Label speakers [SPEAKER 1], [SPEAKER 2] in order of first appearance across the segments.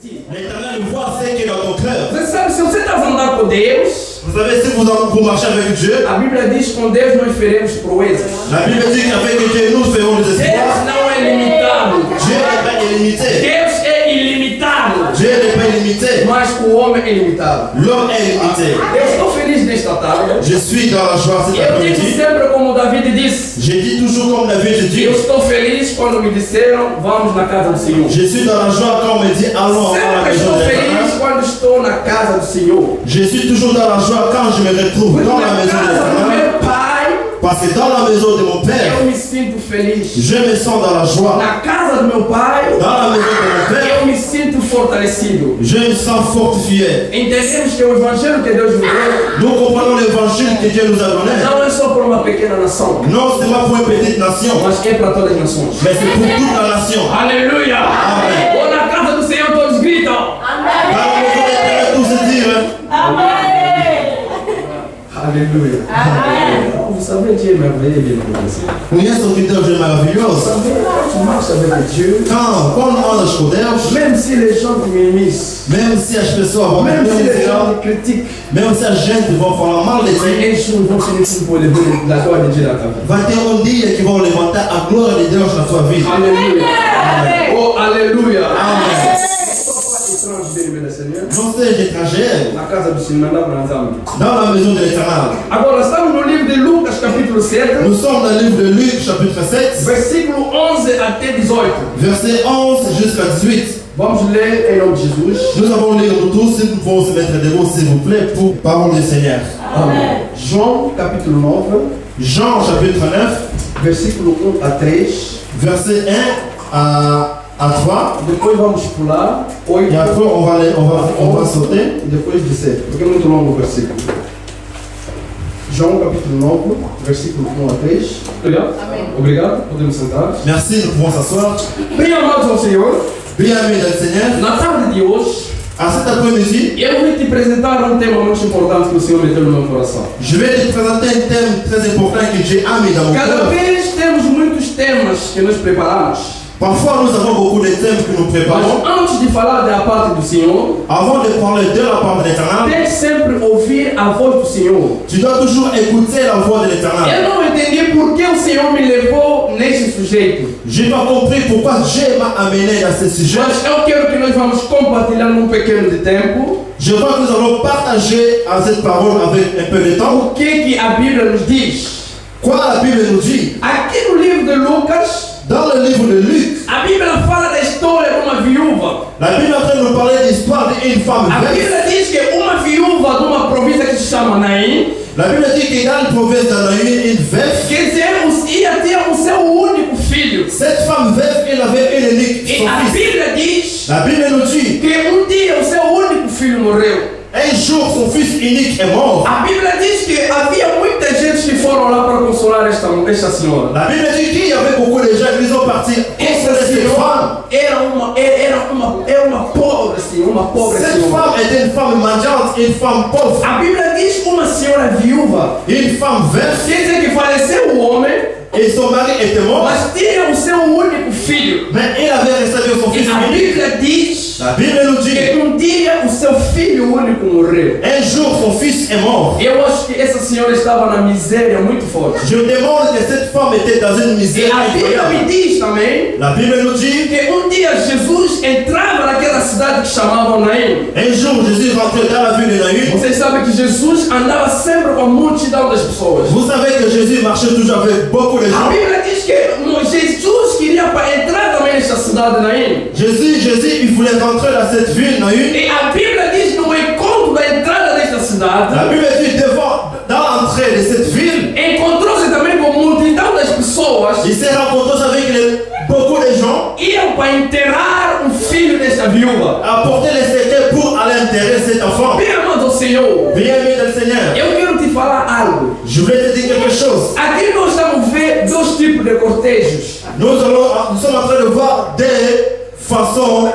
[SPEAKER 1] ti.
[SPEAKER 2] L'Éternel voit ce qui est dans ton cœur.
[SPEAKER 1] Você sabe, se você está andando com Deus,
[SPEAKER 2] Vous savez, si vous marchez avec Dieu,
[SPEAKER 1] a Bíblia diz que com Deus nós faremos proezas.
[SPEAKER 2] la Bible dit qu'avec Dieu nous ferons des
[SPEAKER 1] Deus
[SPEAKER 2] espoirs.
[SPEAKER 1] não é limitado.
[SPEAKER 2] Dieu n'est pas illimité.
[SPEAKER 1] Deus é ilimitado.
[SPEAKER 2] Dieu n'est pas illimité.
[SPEAKER 1] Mas o homem é limitado.
[SPEAKER 2] L'homme est illimité.
[SPEAKER 1] Eu estou feliz nesta tarde.
[SPEAKER 2] Je suis dans la joie cet
[SPEAKER 1] Eu digo
[SPEAKER 2] après-midi.
[SPEAKER 1] sempre como David disse.
[SPEAKER 2] J'ai dit toujours comme David dit.
[SPEAKER 1] Eu estou feliz quando me disseram vamos na casa do Senhor.
[SPEAKER 2] Je suis dans la joie quand on me dit allons à la
[SPEAKER 1] Sempre
[SPEAKER 2] maison
[SPEAKER 1] estou
[SPEAKER 2] de
[SPEAKER 1] feliz
[SPEAKER 2] l'Éternel.
[SPEAKER 1] quando estou na casa do Senhor.
[SPEAKER 2] Je suis toujours dans la joie quand je me retrouve
[SPEAKER 1] Porque
[SPEAKER 2] dans
[SPEAKER 1] na
[SPEAKER 2] la maison de
[SPEAKER 1] casa do
[SPEAKER 2] l'Éternel.
[SPEAKER 1] meu pai
[SPEAKER 2] Parce que dans la maison de mon Père,
[SPEAKER 1] eu me sinto feliz.
[SPEAKER 2] je me sens dans la joie.
[SPEAKER 1] Na casa do meu pai
[SPEAKER 2] Dans la maison de mon Père,
[SPEAKER 1] eu me sinto fortalecido.
[SPEAKER 2] je me sens fortifié.
[SPEAKER 1] Entendemos que o evangelho que Deus nos deu
[SPEAKER 2] Nous comprenons l'évangile que Dieu nous a donné.
[SPEAKER 1] não é só para uma pequena nação,
[SPEAKER 2] Non seulement pour une petite nation,
[SPEAKER 1] mas é para todas as nações.
[SPEAKER 2] mais c'est pour toute la nation.
[SPEAKER 1] Aleluia!
[SPEAKER 2] Amém.
[SPEAKER 1] Ou na casa do Senhor todos gritam.
[SPEAKER 2] Dans la maison de l'Éternel, tout se dit, hein.
[SPEAKER 1] Aleluia. Vous savez, Dieu est merveilleux.
[SPEAKER 2] Conhece o que Deus é
[SPEAKER 1] Vous
[SPEAKER 2] maravilhoso?
[SPEAKER 1] savez, quand tu marches avec Dieu,
[SPEAKER 2] Quando andas com Deus,
[SPEAKER 1] même si les gens te minimisent,
[SPEAKER 2] mesmo se as pessoas vão
[SPEAKER 1] même si les gens
[SPEAKER 2] dizer,
[SPEAKER 1] te critiquent,
[SPEAKER 2] mesmo se a gente vão falar mal de ti,
[SPEAKER 1] un jour ils vont finir pour lever la gloire de Dieu dans ta vie.
[SPEAKER 2] vai ter dia que vão levantar a glória de Deus na sua vida.
[SPEAKER 1] Alléluia.
[SPEAKER 2] Amém.
[SPEAKER 1] Oh, Alléluia.
[SPEAKER 2] Amém.
[SPEAKER 1] Étrange, bien-aimé du Seigneur.
[SPEAKER 2] Não seja estrangeiro
[SPEAKER 1] Na casa do Senhor, não dá para nós.
[SPEAKER 2] dans la maison de l'Éternel.
[SPEAKER 1] Agora, estamos no livro de Lucas, capítulo 7,
[SPEAKER 2] Nous sommes dans le livre de Luc, chapitre 7,
[SPEAKER 1] versículo 11 até 18.
[SPEAKER 2] verset 11 jusqu'à 18.
[SPEAKER 1] Vamos ler em nome de Jesus.
[SPEAKER 2] Nous allons lire nous tous, si nous pouvons se mettre debout, s'il vous plaît, pour parole du Seigneur.
[SPEAKER 1] Amém. João, capítulo 9,
[SPEAKER 2] Jean, chapitre 9,
[SPEAKER 1] versículo 1 a 3.
[SPEAKER 2] verset 1 à 3.
[SPEAKER 1] Depois vamos pular 8
[SPEAKER 2] Et après, on va sauter.
[SPEAKER 1] e depois 17, porque é muito longo o versículo. João, capítulo 9, versículo 1 a 3. Obrigado.
[SPEAKER 3] Amém.
[SPEAKER 1] Obrigado. Podemos sentar.
[SPEAKER 2] Merci, nous pouvons s'asseoir.
[SPEAKER 1] Bem amados ao Senhor,
[SPEAKER 2] Bien-aimés dans le Seigneur,
[SPEAKER 1] na tarde de hoje,
[SPEAKER 2] à cet après-midi,
[SPEAKER 1] eu vou te apresentar um tema muito importante que o Senhor meteu no meu coração.
[SPEAKER 2] je vais te présenter un thème très important que j'ai mis dans mon
[SPEAKER 1] Cada
[SPEAKER 2] cœur.
[SPEAKER 1] vez temos muitos temas que nós preparamos.
[SPEAKER 2] Parfois, nous avons beaucoup de thèmes que nous
[SPEAKER 1] Mas
[SPEAKER 2] préparons.
[SPEAKER 1] antes de falar da parte do Senhor,
[SPEAKER 2] Avant de parler de la part de l'Éternel,
[SPEAKER 1] tem que sempre ouvir a voz do Senhor.
[SPEAKER 2] tu dois toujours écouter la voix de l'Éternel.
[SPEAKER 1] Eu não entendi por que o Senhor me levou neste sujeito.
[SPEAKER 2] Je n'ai pas compris pourquoi Dieu m'a amené dans ce sujet.
[SPEAKER 1] Mas eu quero que nós vamos compartilhar num pequeno de tempo
[SPEAKER 2] Je crois que nous allons partager à cette parole avec un peu de temps.
[SPEAKER 1] o que a Bíblia nos diz.
[SPEAKER 2] Quoi la Bible nous dit?
[SPEAKER 1] Aqui no livro de Lucas,
[SPEAKER 2] Dans le livre de Luc,
[SPEAKER 1] a Bíblia fala da história de uma viúva.
[SPEAKER 2] la Bible est en train de nous parler de l'histoire d'une femme
[SPEAKER 1] A
[SPEAKER 2] veuve.
[SPEAKER 1] Bíblia diz que uma viúva de uma província que se chama Naim,
[SPEAKER 2] La Bible dit que dans le province d'Anaïm, une veuve,
[SPEAKER 1] quer dizer, ia ter o seu único filho.
[SPEAKER 2] cette femme veuve, elle avait une unique,
[SPEAKER 1] E
[SPEAKER 2] son
[SPEAKER 1] a
[SPEAKER 2] fils.
[SPEAKER 1] Bíblia diz
[SPEAKER 2] La Bible nous dit,
[SPEAKER 1] que dia o seu único filho morreu.
[SPEAKER 2] un jour son fils unique est mort.
[SPEAKER 1] A Bíblia diz que havia muita gente que foram lá para consolar esta senhora.
[SPEAKER 2] La Bible dit qu'il y avait beaucoup de gens qui sont partis
[SPEAKER 1] Essa
[SPEAKER 2] consoler cette femme.
[SPEAKER 1] senhora era uma pobre senhora, uma pobre
[SPEAKER 2] Cette
[SPEAKER 1] senhora.
[SPEAKER 2] femme était une femme mendiante, une femme pauvre,
[SPEAKER 1] A Bíblia diz uma senhora viúva.
[SPEAKER 2] une femme veuve,
[SPEAKER 1] Quer dizer que faleceu o homem,
[SPEAKER 2] et son mari était mort,
[SPEAKER 1] mas tinha o seu único filho.
[SPEAKER 2] mais il avait restauré son
[SPEAKER 1] E
[SPEAKER 2] fils
[SPEAKER 1] a
[SPEAKER 2] unique.
[SPEAKER 1] Bíblia diz
[SPEAKER 2] La Bible nous dit,
[SPEAKER 1] que dia o seu filho único morreu.
[SPEAKER 2] un jour son fils est mort.
[SPEAKER 1] Eu acho que essa senhora estava na miséria muito forte.
[SPEAKER 2] Je me demande que cette femme était dans une
[SPEAKER 1] E
[SPEAKER 2] misère
[SPEAKER 1] a Bíblia me
[SPEAKER 2] incroyable.
[SPEAKER 1] diz também
[SPEAKER 2] La Bible nous dit,
[SPEAKER 1] que dia Jesus entrava naquela cidade que chamavam Naim.
[SPEAKER 2] un jour Jésus rentrait dans la ville de Naïm.
[SPEAKER 1] Vocês sabem que Jesus andava sempre com a multidão das pessoas.
[SPEAKER 2] Vous savez que Jésus marchait toujours avec beaucoup de
[SPEAKER 1] A
[SPEAKER 2] gens.
[SPEAKER 1] Bíblia diz que Jesus queria para entrar também nesta cidade de Naim.
[SPEAKER 2] Jésus, il voulait rentrer dans cette ville Naïm.
[SPEAKER 1] E a Bíblia diz no encontro da entrada desta
[SPEAKER 2] La
[SPEAKER 1] cidade,
[SPEAKER 2] Bible dit dans l'entrée de cette ville,
[SPEAKER 1] encontrou-se também com a multidão das pessoas
[SPEAKER 2] il s'est rencontré avec beaucoup de gens,
[SPEAKER 1] iam para enterrar o filho desta viúva.
[SPEAKER 2] apporter les secrets pour aller enterrer cet enfant.
[SPEAKER 1] Bem amado Senhor,
[SPEAKER 2] Bien-aimé dans le Seigneur,
[SPEAKER 1] eu quero te falar algo.
[SPEAKER 2] je voulais te dire quelque chose.
[SPEAKER 1] Aqui nós estamos vendo dois tipos de cortejos.
[SPEAKER 2] Nous sommes en train de voir des façons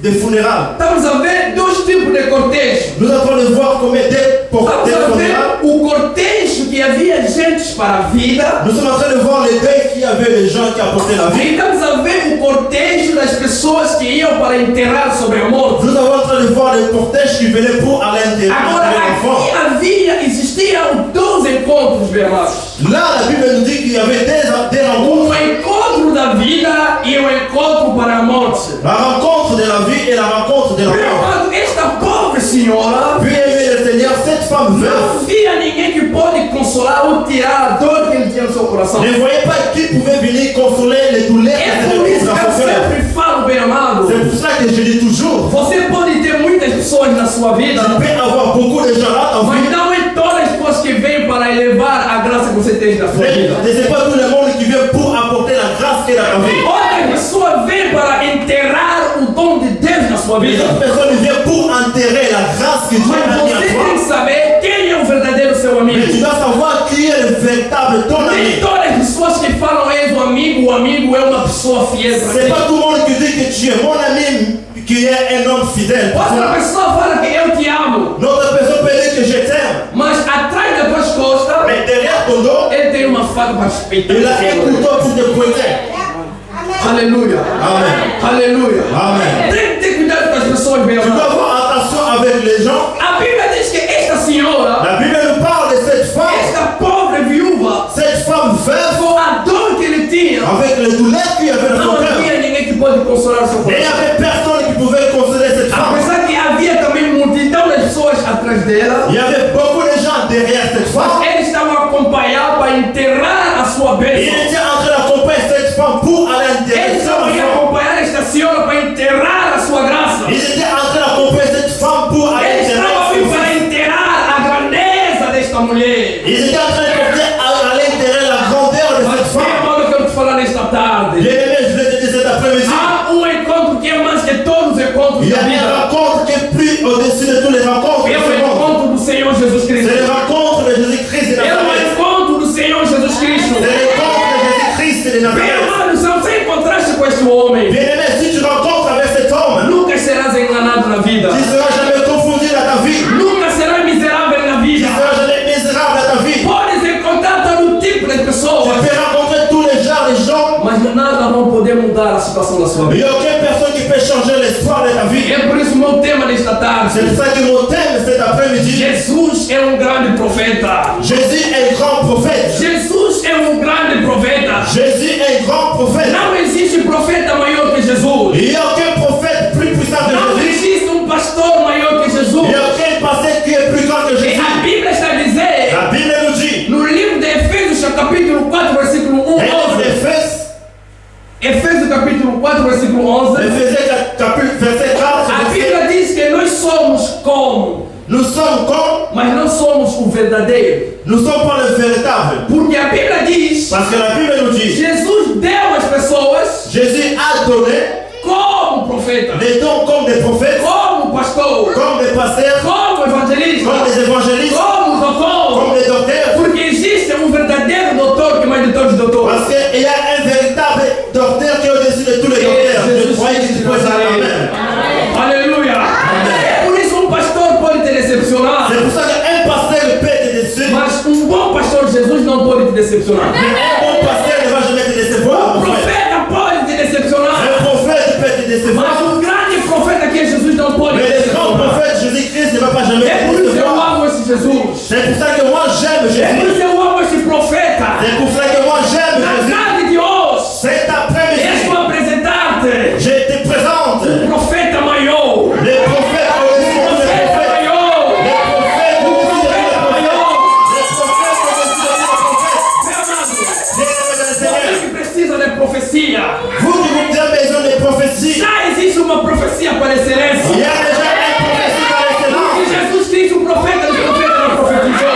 [SPEAKER 2] de funérailles.
[SPEAKER 1] Estamos a ver dois tipos de cortejos.
[SPEAKER 2] Nous sommes en train de voir comment des
[SPEAKER 1] Estamos a
[SPEAKER 2] funérailles.
[SPEAKER 1] ver o cortejo que havia gente para a vida.
[SPEAKER 2] Nous sommes en train de voir les deuils qui avaient les gens qui apportaient la
[SPEAKER 1] E
[SPEAKER 2] vie.
[SPEAKER 1] estamos a ver o cortejo
[SPEAKER 3] das pessoas que iam para enterrar sobre a morte.
[SPEAKER 2] Nous avons en train de voir les cortèges qui venaient pour aller enterrer
[SPEAKER 3] Agora,
[SPEAKER 2] l'enfant.
[SPEAKER 3] existiam 12 encontros, meus amados.
[SPEAKER 2] Là, la Bible nous dit qu'il y avait des rencontres.
[SPEAKER 3] Encontro da vida e o encontro para a morte.
[SPEAKER 2] La rencontre de la vie et la rencontre de la
[SPEAKER 3] Meu
[SPEAKER 2] mort.
[SPEAKER 3] amado, esta pobre senhora
[SPEAKER 2] Puis aimer le Seigneur, cette femme veuve
[SPEAKER 3] não via ninguém que pode consolar ou tirar a dor que ele tinha no seu coração.
[SPEAKER 2] ne voyait pas qui pouvait venir consoler les douleurs
[SPEAKER 3] É
[SPEAKER 2] que
[SPEAKER 3] por
[SPEAKER 2] se
[SPEAKER 3] isso
[SPEAKER 2] dans
[SPEAKER 3] que eu
[SPEAKER 2] son cœur.
[SPEAKER 3] sempre falo, bem amado,
[SPEAKER 2] C'est pour ça que je dis toujours,
[SPEAKER 3] você pode ter muitas pessoas na sua vida,
[SPEAKER 2] tu peux avoir beaucoup de gens là dans ta
[SPEAKER 3] mas
[SPEAKER 2] vie.
[SPEAKER 3] não é todas as pessoas que vêm para elevar a graça que você tem na sua vida.
[SPEAKER 2] Mais ce n'est pas tout le monde qui vient pour apporter la grâce qu'il a dans ta vie.
[SPEAKER 3] Outras pessoas vêm para enterrar o dom de Deus na sua
[SPEAKER 2] Les
[SPEAKER 3] vida.
[SPEAKER 2] autres personnes viennent pour enterrer la grâce que Dieu
[SPEAKER 3] Mas
[SPEAKER 2] a mis
[SPEAKER 3] você
[SPEAKER 2] à
[SPEAKER 3] tem
[SPEAKER 2] toi.
[SPEAKER 3] que saber quem é o verdadeiro seu
[SPEAKER 2] Mais tu
[SPEAKER 3] amigo.
[SPEAKER 2] dois savoir qui est le véritable ton
[SPEAKER 3] Nem
[SPEAKER 2] ami.
[SPEAKER 3] todas as pessoas que falam és o amigo é uma pessoa fiel para
[SPEAKER 2] C'est
[SPEAKER 3] ti.
[SPEAKER 2] pas tout le monde qui dit que tu es mon ami, qui est un homme fidèle.
[SPEAKER 3] Outra pessoa fala que eu te amo,
[SPEAKER 2] Notre personne peut dire que je t'aime.
[SPEAKER 3] mas atrás das tuas costas
[SPEAKER 2] Mais derrière ton dos,
[SPEAKER 3] ele tem uma faca para respeitar.
[SPEAKER 2] il a un couteau pour te pointer.
[SPEAKER 3] Aleluia.
[SPEAKER 2] Amen.
[SPEAKER 3] Aleluia.
[SPEAKER 2] Amen.
[SPEAKER 3] Tem que ter cuidado com as pessoas, meu
[SPEAKER 2] Tu dois
[SPEAKER 3] amado.
[SPEAKER 2] avoir attention avec les gens.
[SPEAKER 3] A Bíblia diz que esta senhora,
[SPEAKER 2] La Bible nous parle de cette femme.
[SPEAKER 3] esta pobre viúva,
[SPEAKER 2] Cette femme veuve,
[SPEAKER 3] com a dor que ele tinha,
[SPEAKER 2] avec les douleurs qu'il y avait dans
[SPEAKER 3] não
[SPEAKER 2] son cœur.
[SPEAKER 3] havia ninguém que pode consolar seu
[SPEAKER 2] Mais il n'y
[SPEAKER 3] coração.
[SPEAKER 2] avait personne qui pouvait consoler cette femme.
[SPEAKER 3] Apesar que havia também multidão de pessoas atrás dela,
[SPEAKER 2] Il y avait beaucoup de gens derrière cette femme.
[SPEAKER 3] eles estavam acompanhados para enterrar a sua
[SPEAKER 2] Il
[SPEAKER 3] bênção.
[SPEAKER 2] était en train d'accompagner cette femme pour aller enterrer
[SPEAKER 3] Eles
[SPEAKER 2] son
[SPEAKER 3] estavam
[SPEAKER 2] enfant.
[SPEAKER 3] acompanhar esta senhora para enterrar a sua graça.
[SPEAKER 2] Ils étaient en train d'accompagner cette femme pour aller
[SPEAKER 3] Eles
[SPEAKER 2] enterrer
[SPEAKER 3] estavam
[SPEAKER 2] son
[SPEAKER 3] vindo para
[SPEAKER 2] fils.
[SPEAKER 3] enterrar a grandeza desta mulher.
[SPEAKER 2] Ils étaient en train de porter à aller enterrer la grandeur de
[SPEAKER 3] Mas,
[SPEAKER 2] cette
[SPEAKER 3] meu
[SPEAKER 2] femme.
[SPEAKER 3] irmão, eu quero te falar nesta tarde.
[SPEAKER 2] Bien-aimé, je vais te dire cet après-midi.
[SPEAKER 3] Há encontro que é mais que todos os encontros
[SPEAKER 2] Il y
[SPEAKER 3] da
[SPEAKER 2] a une
[SPEAKER 3] vida.
[SPEAKER 2] rencontre qui est plus au-dessus de toutes les rencontres.
[SPEAKER 3] É o encontro do Senhor Jesus
[SPEAKER 2] C'est
[SPEAKER 3] Cristo.
[SPEAKER 2] les rencontres de Jésus-Christ de
[SPEAKER 3] É o
[SPEAKER 2] Nazareth.
[SPEAKER 3] encontro do Senhor Jesus Cristo.
[SPEAKER 2] C'est les rencontres de Jésus-Christ de
[SPEAKER 3] Meu
[SPEAKER 2] Nazareth.
[SPEAKER 3] irmão, se você encontraste com este homem,
[SPEAKER 2] Bien-aimé, si tu rencontres avec cet homme,
[SPEAKER 3] nunca serás enganado na vida.
[SPEAKER 2] tu ne seras jamais confondu dans ta vie.
[SPEAKER 3] Nunca serás miserável na
[SPEAKER 2] Tu
[SPEAKER 3] vida.
[SPEAKER 2] ne seras jamais misérable dans ta vie.
[SPEAKER 3] Podes encontrar todo tipo de
[SPEAKER 2] Tu
[SPEAKER 3] pessoas,
[SPEAKER 2] peux rencontrer tous les genres de gens.
[SPEAKER 3] mas nada vão poder mudar a situação da sua
[SPEAKER 2] Il n'y
[SPEAKER 3] vida.
[SPEAKER 2] a aucune personne qui peut changer l'histoire de ta vie.
[SPEAKER 3] É por isso o meu tema nesta
[SPEAKER 2] C'est
[SPEAKER 3] tarde.
[SPEAKER 2] pour ça que mon thème cet après-midi,
[SPEAKER 3] Jesus é grande profeta.
[SPEAKER 2] Jésus est grand prophète.
[SPEAKER 3] Jesus é grande profeta.
[SPEAKER 2] Jésus est grand prophète.
[SPEAKER 3] Não existe profeta maior que Jesus.
[SPEAKER 2] Il n'y a aucun prophète plus puissant que
[SPEAKER 3] Não
[SPEAKER 2] Jésus.
[SPEAKER 3] existe pastor maior que Jesus.
[SPEAKER 2] Il n'y a aucun pasteur qui est plus grand que
[SPEAKER 3] E
[SPEAKER 2] Jésus.
[SPEAKER 3] a Bíblia está a dizer,
[SPEAKER 2] La Bible nous dit,
[SPEAKER 3] no livro de Efésios, capítulo 4, versículo 1,
[SPEAKER 2] et dans
[SPEAKER 3] 11.
[SPEAKER 2] Éphèse,
[SPEAKER 3] Efésios, capítulo 4, versículo 11.
[SPEAKER 2] Éphésiens chapitre verset 4,
[SPEAKER 3] A
[SPEAKER 2] verset,
[SPEAKER 3] Bíblia diz que nós somos como,
[SPEAKER 2] nous sommes comme,
[SPEAKER 3] mas não somos o verdadeiro.
[SPEAKER 2] nous ne sommes pas le véritable.
[SPEAKER 3] Porque a Bíblia diz,
[SPEAKER 2] Parce que la Bible nous dit,
[SPEAKER 3] Jesus deu às pessoas
[SPEAKER 2] Jésus a donné
[SPEAKER 3] como profeta,
[SPEAKER 2] les dons comme des prophètes,
[SPEAKER 3] como pastor,
[SPEAKER 2] comme des pasteurs,
[SPEAKER 3] como evangelista,
[SPEAKER 2] comme des évangélistes,
[SPEAKER 3] como doutor.
[SPEAKER 2] comme des docteurs.
[SPEAKER 3] Porque existe verdadeiro doutor que mais de todos os doutores.
[SPEAKER 2] Parce qu'il y a un véritable docteur qui est au-dessus de tous les docteurs. Je crois que tu peux dire Amen.
[SPEAKER 3] Aleluia. É por isso pastor pode te decepcionar,
[SPEAKER 2] C'est pour ça qu'un pasteur peut te décevoir.
[SPEAKER 3] mas bom pastor Jesus não pode te decepcionar.
[SPEAKER 2] Mais un bon pasteur ne va jamais te décevoir. Mon frère.
[SPEAKER 3] Profeta pode te decepcionar,
[SPEAKER 2] Un prophète peut te
[SPEAKER 3] mas
[SPEAKER 2] décevoir.
[SPEAKER 3] grande profeta que é Jesus não pode te
[SPEAKER 2] Mais le grand
[SPEAKER 3] decepcionar.
[SPEAKER 2] prophète Jésus-Christ ne va pas jamais
[SPEAKER 3] É
[SPEAKER 2] te
[SPEAKER 3] por isso que eu
[SPEAKER 2] décevoir.
[SPEAKER 3] amo esse Jesus.
[SPEAKER 2] C'est pour ça que moi j'aime
[SPEAKER 3] É por
[SPEAKER 2] Jésus.
[SPEAKER 3] isso que eu amo esse profeta.
[SPEAKER 2] C'est pour ça que moi j'aime
[SPEAKER 3] Na
[SPEAKER 2] Jésus.
[SPEAKER 3] tarde de hoje,
[SPEAKER 2] Cet après-midi,
[SPEAKER 3] deixa eu apresentar-te
[SPEAKER 2] je te présente
[SPEAKER 3] o profeta maior.
[SPEAKER 2] les prophètes au-dessus de tous les
[SPEAKER 3] Profeta
[SPEAKER 2] prophètes.
[SPEAKER 3] maior.
[SPEAKER 2] Les prophètes au-dessus de tous les
[SPEAKER 3] Profeta
[SPEAKER 2] prophètes.
[SPEAKER 3] maior.
[SPEAKER 2] Les prophètes au-dessus de tous les prophètes.
[SPEAKER 3] Meu amado,
[SPEAKER 2] Bien-aimés dans le Seigneur,
[SPEAKER 3] você que precisa de profecia.
[SPEAKER 2] vous qui vous avez besoin de prophéties,
[SPEAKER 3] Já existe uma profecia para
[SPEAKER 2] il y
[SPEAKER 3] excelência.
[SPEAKER 2] a déjà une prophétie par
[SPEAKER 3] Porque
[SPEAKER 2] excellence.
[SPEAKER 3] Jesus Cristo, o profeta dos profetas, não profetizou.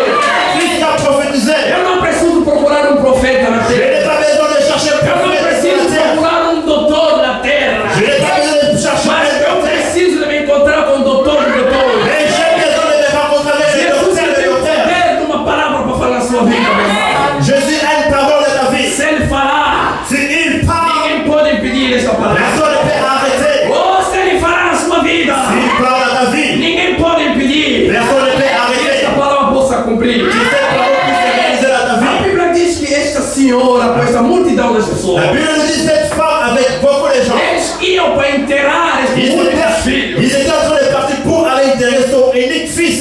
[SPEAKER 2] Christ a prophétisé.
[SPEAKER 3] Eu não preciso procurar profeta na
[SPEAKER 2] Je
[SPEAKER 3] terra.
[SPEAKER 2] n'ai pas besoin de chercher un
[SPEAKER 3] Eu não
[SPEAKER 2] prophète sur
[SPEAKER 3] preciso
[SPEAKER 2] la terre.
[SPEAKER 3] procurar doutor na terra.
[SPEAKER 2] Je n'ai pas besoin de chercher
[SPEAKER 3] Mas
[SPEAKER 2] un
[SPEAKER 3] eu
[SPEAKER 2] docteur.
[SPEAKER 3] preciso de me encontrar com o doutor do doutor.
[SPEAKER 2] Mais j'ai besoin de me rencontrer avec les
[SPEAKER 3] Jesus
[SPEAKER 2] docteurs et
[SPEAKER 3] tem
[SPEAKER 2] les
[SPEAKER 3] o
[SPEAKER 2] docteurs.
[SPEAKER 3] poder de uma palavra para falar na sua vida, meu irmão.
[SPEAKER 2] Jésus a une parole de ta vie.
[SPEAKER 3] Se ele falar,
[SPEAKER 2] Si il parle,
[SPEAKER 3] ninguém pode impedir esta palavra.
[SPEAKER 2] personne ne peut arrêter.
[SPEAKER 3] Ou se ele falar na sua vida,
[SPEAKER 2] S'il parle à ta vie,
[SPEAKER 3] ninguém pode impedir
[SPEAKER 2] personne ne peut
[SPEAKER 3] que esta
[SPEAKER 2] arrêter.
[SPEAKER 3] palavra possa cumprir.
[SPEAKER 2] Que cette parole puisse se réaliser dans ta
[SPEAKER 3] A
[SPEAKER 2] vie.
[SPEAKER 3] Bíblia diz que esta senhora, com esta multidão das pessoas,
[SPEAKER 2] La Bible nous dit cette femme avec beaucoup de gens,
[SPEAKER 3] eles iam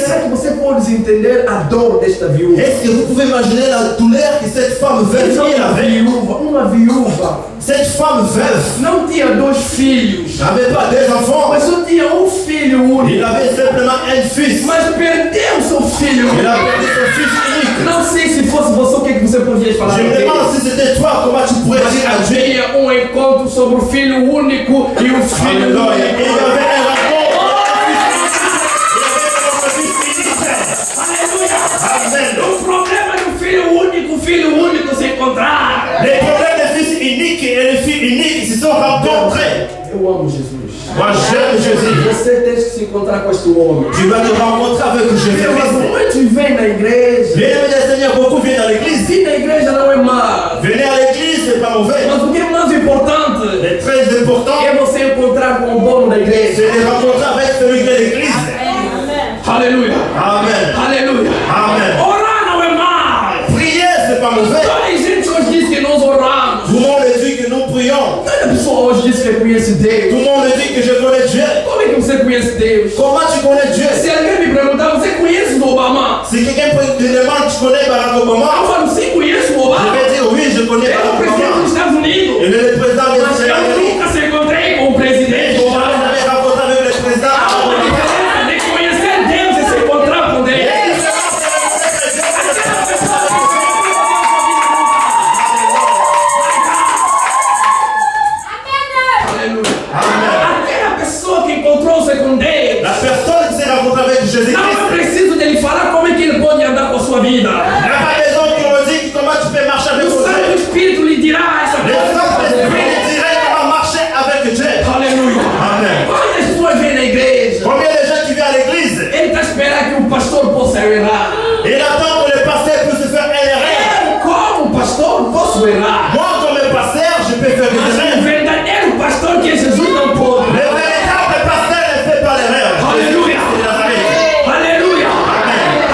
[SPEAKER 2] Christ.
[SPEAKER 3] Será que você pode entender a dor desta viúva?
[SPEAKER 2] Est-ce que vous pouvez imaginer la douleur que cette femme veuve avait?
[SPEAKER 3] Uma viúva
[SPEAKER 2] Cette femme veuve
[SPEAKER 3] não tinha dois filhos,
[SPEAKER 2] n'avait pas deux enfants.
[SPEAKER 3] mas só tinha filho único.
[SPEAKER 2] Il avait simplement un fils.
[SPEAKER 3] Mas perdeu seu filho
[SPEAKER 2] Il a
[SPEAKER 3] único.
[SPEAKER 2] perdu son fils unique.
[SPEAKER 3] Não sei se fosse você, o que você podia falar.
[SPEAKER 2] Je me demande si c'était toi, comment tu pourrais dire à Dieu.
[SPEAKER 3] Havia encontro sobre o filho único e o filho
[SPEAKER 2] Alléluia.
[SPEAKER 3] único.
[SPEAKER 2] Il y avait un rapport.
[SPEAKER 3] Aleluia. O problema do filho único se encontrar.
[SPEAKER 2] Les problèmes des fils uniques et les filles uniques se sont rencontrés.
[SPEAKER 3] Eu amo Jesus.
[SPEAKER 2] Moi j'aime Jésus.
[SPEAKER 3] Você tem que se encontrar com este homem.
[SPEAKER 2] Tu vas te rencontrer avec Jésus.
[SPEAKER 3] Mas muitos vêm na igreja.
[SPEAKER 2] Bien aimé des Seigneurs, beaucoup viennent à l'église.
[SPEAKER 3] Vir na igreja não é mal.
[SPEAKER 2] Venir à l'église, c'est pas mauvais.
[SPEAKER 3] Mas o que é mais importante
[SPEAKER 2] Mais très important,
[SPEAKER 3] é você encontrar com o dono da igreja.
[SPEAKER 2] c'est de rencontrer avec celui de l'église.
[SPEAKER 3] Aleluia.
[SPEAKER 2] Amen.
[SPEAKER 3] Aleluia.
[SPEAKER 2] Amen.
[SPEAKER 3] Orar não é mal.
[SPEAKER 2] Prier, c'est pas mauvais.
[SPEAKER 3] Toda a gente hoje diz que nós oramos.
[SPEAKER 2] Tout le monde dit que nous prions.
[SPEAKER 3] Toda pessoa hoje diz que conhece
[SPEAKER 2] Tout
[SPEAKER 3] Deus.
[SPEAKER 2] le monde dit que je connais Dieu.
[SPEAKER 3] Como é que você conhece Deus?
[SPEAKER 2] Comment tu connais Dieu?
[SPEAKER 3] Se alguém me perguntar, você conhece o Obama?
[SPEAKER 2] Si quelqu'un te demande, tu connais Barack Obama?
[SPEAKER 3] Eu falo, sim, conheço o
[SPEAKER 2] Je
[SPEAKER 3] Obama.
[SPEAKER 2] vais dire oui, je connais
[SPEAKER 3] É o
[SPEAKER 2] Barack
[SPEAKER 3] presidente
[SPEAKER 2] Obama.
[SPEAKER 3] dos Estados Unidos.
[SPEAKER 2] Il est le président des
[SPEAKER 3] Mas eu
[SPEAKER 2] États-Unis.
[SPEAKER 3] nunca se encontrei com o
[SPEAKER 2] Et
[SPEAKER 3] presidente
[SPEAKER 2] je
[SPEAKER 3] Obama.
[SPEAKER 2] n'ai jamais rencontré avec le président.
[SPEAKER 3] Há uma diferença de conhecer Deus e se encontrar com Deus. Aleluia. Aquela pessoa que encontrou-se com Deus.
[SPEAKER 2] La personne qui s'est rencontrée avec
[SPEAKER 3] Não é
[SPEAKER 2] Jésus-Christ,
[SPEAKER 3] preciso dele falar como é que ele pode andar com a sua vida.
[SPEAKER 2] n'a pas besoin qu'on me dise comment tu peux marcher avec
[SPEAKER 3] O
[SPEAKER 2] Dieu.
[SPEAKER 3] Santo Espírito lhe dirá essa
[SPEAKER 2] Le
[SPEAKER 3] coisa.
[SPEAKER 2] Saint-Esprit dirait comment marcher avec Dieu.
[SPEAKER 3] Aleluia.
[SPEAKER 2] Amen.
[SPEAKER 3] Quantas pessoas vêm na igreja?
[SPEAKER 2] Combien de gens qui viennent à l'église?
[SPEAKER 3] Ele está esperando que o pastor possa errar.
[SPEAKER 2] Il attend que le pasteur puisse faire un erreur.
[SPEAKER 3] Eu, como pastor, posso errar.
[SPEAKER 2] Moi, comme pasteur, je peux faire une
[SPEAKER 3] Mas o
[SPEAKER 2] erreur.
[SPEAKER 3] verdadeiro pastor que é Jesus não pode.
[SPEAKER 2] Le véritable pasteur ne fait pas l'erreur.
[SPEAKER 3] Aleluia.
[SPEAKER 2] C'est Nazareth.
[SPEAKER 3] Aleluia.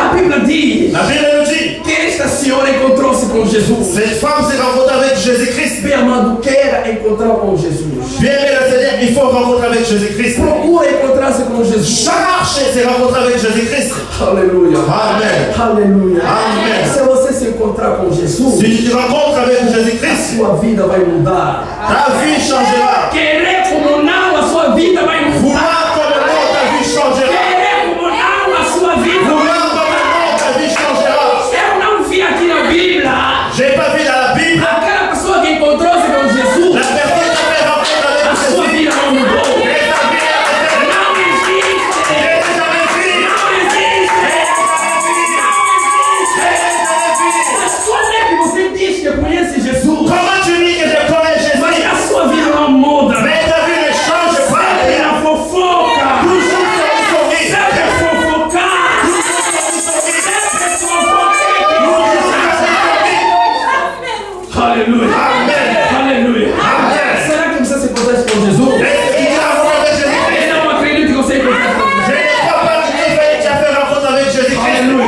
[SPEAKER 3] A Bíblia diz
[SPEAKER 2] La Bible nous dit,
[SPEAKER 3] que esta senhora encontrou-se com Jesus.
[SPEAKER 2] cette femme s'est rencontrée avec Jésus-Christ.
[SPEAKER 3] Bem amado, queira encontrar com Jesus.
[SPEAKER 2] Bien aimé le Seigneur, il faut rencontrer avec Jésus-Christ.
[SPEAKER 3] Procura encontrar-se com Jesus.
[SPEAKER 2] Cherchez s'est rencontré avec Jésus-Christ.
[SPEAKER 3] Aleluia.
[SPEAKER 2] Amen.
[SPEAKER 3] Aleluia.
[SPEAKER 2] Amém.
[SPEAKER 3] Se você se encontrar com Jesus,
[SPEAKER 2] Si tu te rencontres avec Jésus-Christ,
[SPEAKER 3] sua vida vai mudar.
[SPEAKER 2] ta vie changera.
[SPEAKER 3] Querer como não, a sua vida vai mudar.
[SPEAKER 2] Vouloir comme non, ta vie changera.
[SPEAKER 3] Querer como não, a sua vida vai
[SPEAKER 2] Vouloir
[SPEAKER 3] mudar.
[SPEAKER 2] comme non, ta vie changera.
[SPEAKER 3] Eu não vi aqui na Bíblia
[SPEAKER 2] J'ai pas vu dans la Bible
[SPEAKER 3] aquela pessoa que encontrou-se com Jesus.
[SPEAKER 2] la personne qui fait rencontre
[SPEAKER 3] A
[SPEAKER 2] avec
[SPEAKER 3] sua
[SPEAKER 2] Jésus.
[SPEAKER 3] vida não mudou.
[SPEAKER 2] Et ta vie est restée.
[SPEAKER 3] Não existe.
[SPEAKER 2] Je l'ai jamais vu.
[SPEAKER 3] Não existe. Mas como é que você diz que conhece Jesus?
[SPEAKER 2] Comment tu dis que je connais Jésus?
[SPEAKER 3] Mas a sua vida não muda.
[SPEAKER 2] Mais ta vie ne change pas.
[SPEAKER 3] Sempre na fofoca.
[SPEAKER 2] Toujours sur le sommet.
[SPEAKER 3] Sempre fofocar. Sempre fofocar. Aleluia.
[SPEAKER 2] Amen.
[SPEAKER 3] Aleluia.
[SPEAKER 2] Amen.
[SPEAKER 3] Será que você se acontece com Jesus?
[SPEAKER 2] Est-ce que tu as rencontré avec Jésus-Christ?
[SPEAKER 3] Eu não acredito que você encontrasse com
[SPEAKER 2] Je
[SPEAKER 3] Jesus.
[SPEAKER 2] ne crois pas que tu as fait rencontre avec Jésus-Christ.
[SPEAKER 3] Aleluia.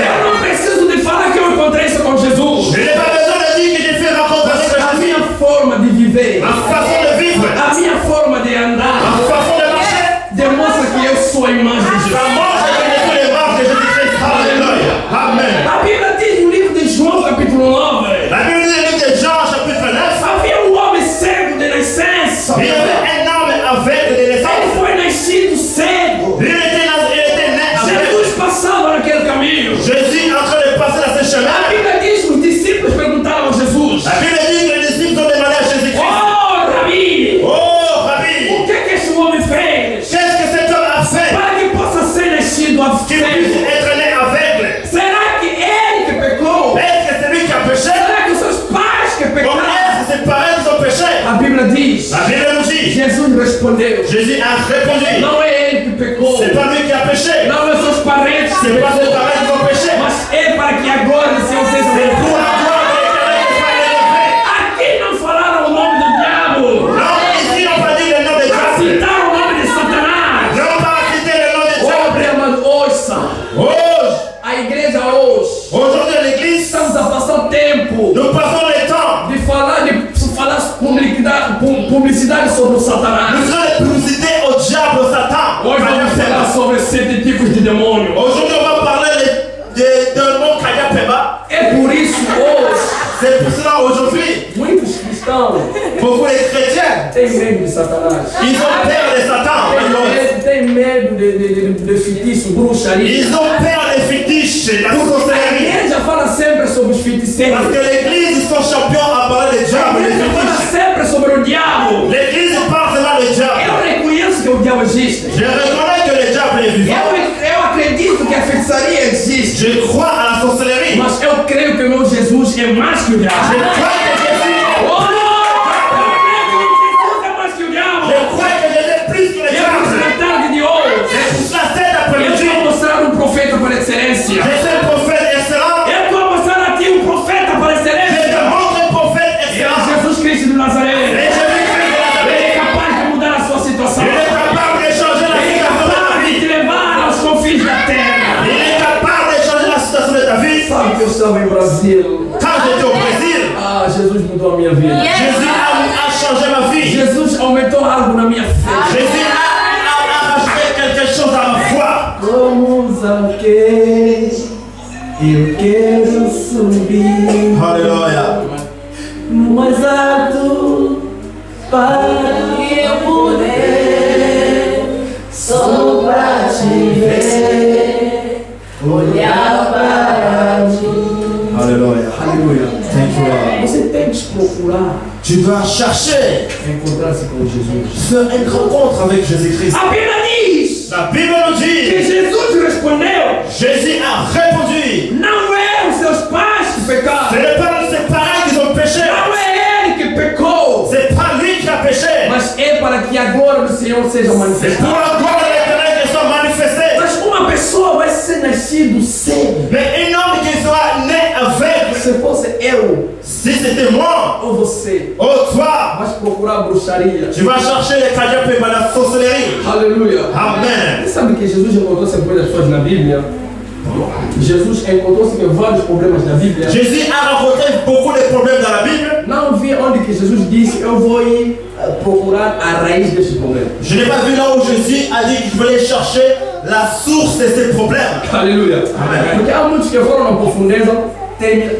[SPEAKER 3] Eu não preciso de falar que eu encontrei isso com Jesus.
[SPEAKER 2] Je n'ai pas besoin de dire que j'ai fait rencontre avec
[SPEAKER 3] A
[SPEAKER 2] Jésus.
[SPEAKER 3] minha forma de viver,
[SPEAKER 2] Ma façon de vivre,
[SPEAKER 3] a minha forma de
[SPEAKER 2] ma
[SPEAKER 3] andar,
[SPEAKER 2] façon de marcher,
[SPEAKER 3] demonstra que eu sou a imagem de
[SPEAKER 2] ça
[SPEAKER 3] Jesus.
[SPEAKER 2] montre que je suis les marques de Jésus-Christ. Alléluia. Amen.
[SPEAKER 3] A Bíblia diz no livro de João, capítulo 9,
[SPEAKER 2] La Bible dit dans le livre de Jean, chapitre 9,
[SPEAKER 3] havia homem cego de nascença.
[SPEAKER 2] il y avait un homme aveugle de
[SPEAKER 3] Ele
[SPEAKER 2] naissance.
[SPEAKER 3] foi nascido cego.
[SPEAKER 2] Il était né aveugle.
[SPEAKER 3] Jesus passava naquele caminho.
[SPEAKER 2] Jésus est en train de passer dans ce
[SPEAKER 3] A
[SPEAKER 2] chemin.
[SPEAKER 3] Bíblia diz que os discípulos perguntaram a Jesus:
[SPEAKER 2] La Bible dit que les disciples ont demandé à Jésus-Christ,
[SPEAKER 3] Oh, Rabi,
[SPEAKER 2] oh Rabbi,
[SPEAKER 3] o que esse homem fez
[SPEAKER 2] qu'est-ce que cet homme a fait
[SPEAKER 3] para que possa ser nascido
[SPEAKER 2] qu'il puisse
[SPEAKER 3] cego?
[SPEAKER 2] être né aveugle?
[SPEAKER 3] Será que ele que pecou?
[SPEAKER 2] Est-ce que c'est lui qui a péché?
[SPEAKER 3] Será que os seus pais que
[SPEAKER 2] Ou
[SPEAKER 3] pecaram?
[SPEAKER 2] est-ce que ses parents qui ont péché?
[SPEAKER 3] A Bíblia diz:
[SPEAKER 2] La Bible nous dit,
[SPEAKER 3] Jesus respondeu:
[SPEAKER 2] Jésus a répondu,
[SPEAKER 3] Não é ele que pecou,
[SPEAKER 2] c'est pas lui qui a péché,
[SPEAKER 3] não é seus parentes que
[SPEAKER 2] c'est pas ses
[SPEAKER 3] pecou,
[SPEAKER 2] parents qui ont péché,
[SPEAKER 3] mas é para que agora se você
[SPEAKER 2] c'est pour la gloire de l'Éternel qui soit élevé.
[SPEAKER 3] Aqui não falaram o nome do diabo,
[SPEAKER 2] Non, ici on n'a pas dit le nom de Dieu,
[SPEAKER 3] citaram o nome de Satanás.
[SPEAKER 2] non pas cité le nom de Dieu.
[SPEAKER 3] Olha, mas ouça,
[SPEAKER 2] Hoje,
[SPEAKER 3] a igreja hoje,
[SPEAKER 2] aujourd'hui à l'église,
[SPEAKER 3] estamos a passar o tempo
[SPEAKER 2] nous passons le temps,
[SPEAKER 3] de falar publicidade sobre o Satanás.
[SPEAKER 2] nous faisons de publicité au diable, au Satan.
[SPEAKER 3] Hoje vamos falar sobre sete tipos de demônio.
[SPEAKER 2] Aujourd'hui, on va parler d'un nom Kayapeba.
[SPEAKER 3] É por isso hoje,
[SPEAKER 2] C'est pour cela aujourd'hui,
[SPEAKER 3] muitos cristãos
[SPEAKER 2] beaucoup de chrétiens,
[SPEAKER 3] têm medo de Satanás.
[SPEAKER 2] ils ont peur de Satan.
[SPEAKER 3] Tem medo de feitiço, bruxaria.
[SPEAKER 2] Ils ont peur des fétiches, la
[SPEAKER 3] A
[SPEAKER 2] sorcellerie.
[SPEAKER 3] igreja fala sempre sobre os feiticeiros.
[SPEAKER 2] Parce que l'église, ils sont champions à parler des
[SPEAKER 3] A
[SPEAKER 2] diables, des
[SPEAKER 3] igreja fala
[SPEAKER 2] fétiches.
[SPEAKER 3] sempre sobre o diabo.
[SPEAKER 2] L'église parle seulement des
[SPEAKER 3] Eu
[SPEAKER 2] diables.
[SPEAKER 3] reconheço que o diabo existe.
[SPEAKER 2] Je reconnais que le diable est vivant.
[SPEAKER 3] Eu acredito que a feitiçaria existe.
[SPEAKER 2] Je crois à la sorcellerie.
[SPEAKER 3] Mas eu creio que o meu Jesus é mais que o
[SPEAKER 2] Je
[SPEAKER 3] diabo.
[SPEAKER 2] crois que Jésus,
[SPEAKER 3] Oh, eu creio que o Jesus é mais que o diabo.
[SPEAKER 2] je crois que Jésus est plus que le
[SPEAKER 3] E é por isso,
[SPEAKER 2] diable.
[SPEAKER 3] na tarde de hoje,
[SPEAKER 2] C'est pour cela cet
[SPEAKER 3] eu
[SPEAKER 2] après-midi,
[SPEAKER 3] vou mostrar profeta por excelência.
[SPEAKER 2] je suis un prophète excellent.
[SPEAKER 3] Eu vou mostrar a ti profeta por
[SPEAKER 2] Je te
[SPEAKER 3] excelência.
[SPEAKER 2] montre un prophète
[SPEAKER 3] É
[SPEAKER 2] excellent.
[SPEAKER 3] Jesus Cristo de Nazaré.
[SPEAKER 2] Et Jésus-Christ de
[SPEAKER 3] Ele
[SPEAKER 2] Nazareth,
[SPEAKER 3] é capaz de mudar a sua situação.
[SPEAKER 2] il est capable de changer la
[SPEAKER 3] Ele é
[SPEAKER 2] situation de ta
[SPEAKER 3] capaz de
[SPEAKER 2] vie.
[SPEAKER 3] te levar aos confins da terra.
[SPEAKER 2] Il est capable de changer la situation de ta vie.
[SPEAKER 3] Sabe que eu estava em Brasil.
[SPEAKER 2] Quand j'étais au Brésil,
[SPEAKER 3] Ah, Jesus mudou a minha vida.
[SPEAKER 2] Jésus a changé ma vie.
[SPEAKER 3] Jesus aumentou algo na minha fé.
[SPEAKER 2] Jésus a rajouté quelque chose à ma foi.
[SPEAKER 3] Como Zaqueu, eu quero subir
[SPEAKER 2] Alléluia.
[SPEAKER 3] no mais alto para eu poder só pra te ver, olhar para mim.
[SPEAKER 2] Alléluia.
[SPEAKER 3] Aleluia.
[SPEAKER 2] Thank you, Lord.
[SPEAKER 3] Você tem que procurar
[SPEAKER 2] Tu dois chercher
[SPEAKER 3] encontrar-se com Jesus.
[SPEAKER 2] une rencontre avec Jésus-Christ.
[SPEAKER 3] A Bíblia diz
[SPEAKER 2] La Bible nous
[SPEAKER 3] que
[SPEAKER 2] dit,
[SPEAKER 3] Jesus respondeu:
[SPEAKER 2] Jésus a répondu,
[SPEAKER 3] não é os seus pais que
[SPEAKER 2] ce
[SPEAKER 3] pecaram,
[SPEAKER 2] n'est pas ses parents qui ont péché,
[SPEAKER 3] não é ele que pecou,
[SPEAKER 2] c'est pas lui qui a péché,
[SPEAKER 3] mas é para que a glória do Senhor seja
[SPEAKER 2] c'est pour
[SPEAKER 3] manifestada.
[SPEAKER 2] la gloire de l'Éternel qui soit manifestée.
[SPEAKER 3] Mas uma pessoa vai ser nascido cego.
[SPEAKER 2] Mais un homme qui soit né aveugle,
[SPEAKER 3] Se fosse eu
[SPEAKER 2] si c'était moi,
[SPEAKER 3] ou você,
[SPEAKER 2] oh toi,
[SPEAKER 3] vai procurar bruxaria.
[SPEAKER 2] tu vas chercher les kadiapés par la sorcellerie.
[SPEAKER 3] Aleluia.
[SPEAKER 2] Amen.
[SPEAKER 3] Você sabe que Jesus encontrou-se com muitas coisas na Bíblia? Jesus encontrou-se com vários problemas na Bíblia.
[SPEAKER 2] Jésus a rencontré beaucoup de problèmes dans la Bible.
[SPEAKER 3] Não vi onde que Jesus disse: eu vou ir procurar a raiz desse problema.
[SPEAKER 2] Je n'ai pas vu là où Jésus a dit qu'il voulait chercher la source de ces problèmes.
[SPEAKER 3] Aleluia.
[SPEAKER 2] Amém.
[SPEAKER 3] Porque há muitos que foram na profundeza,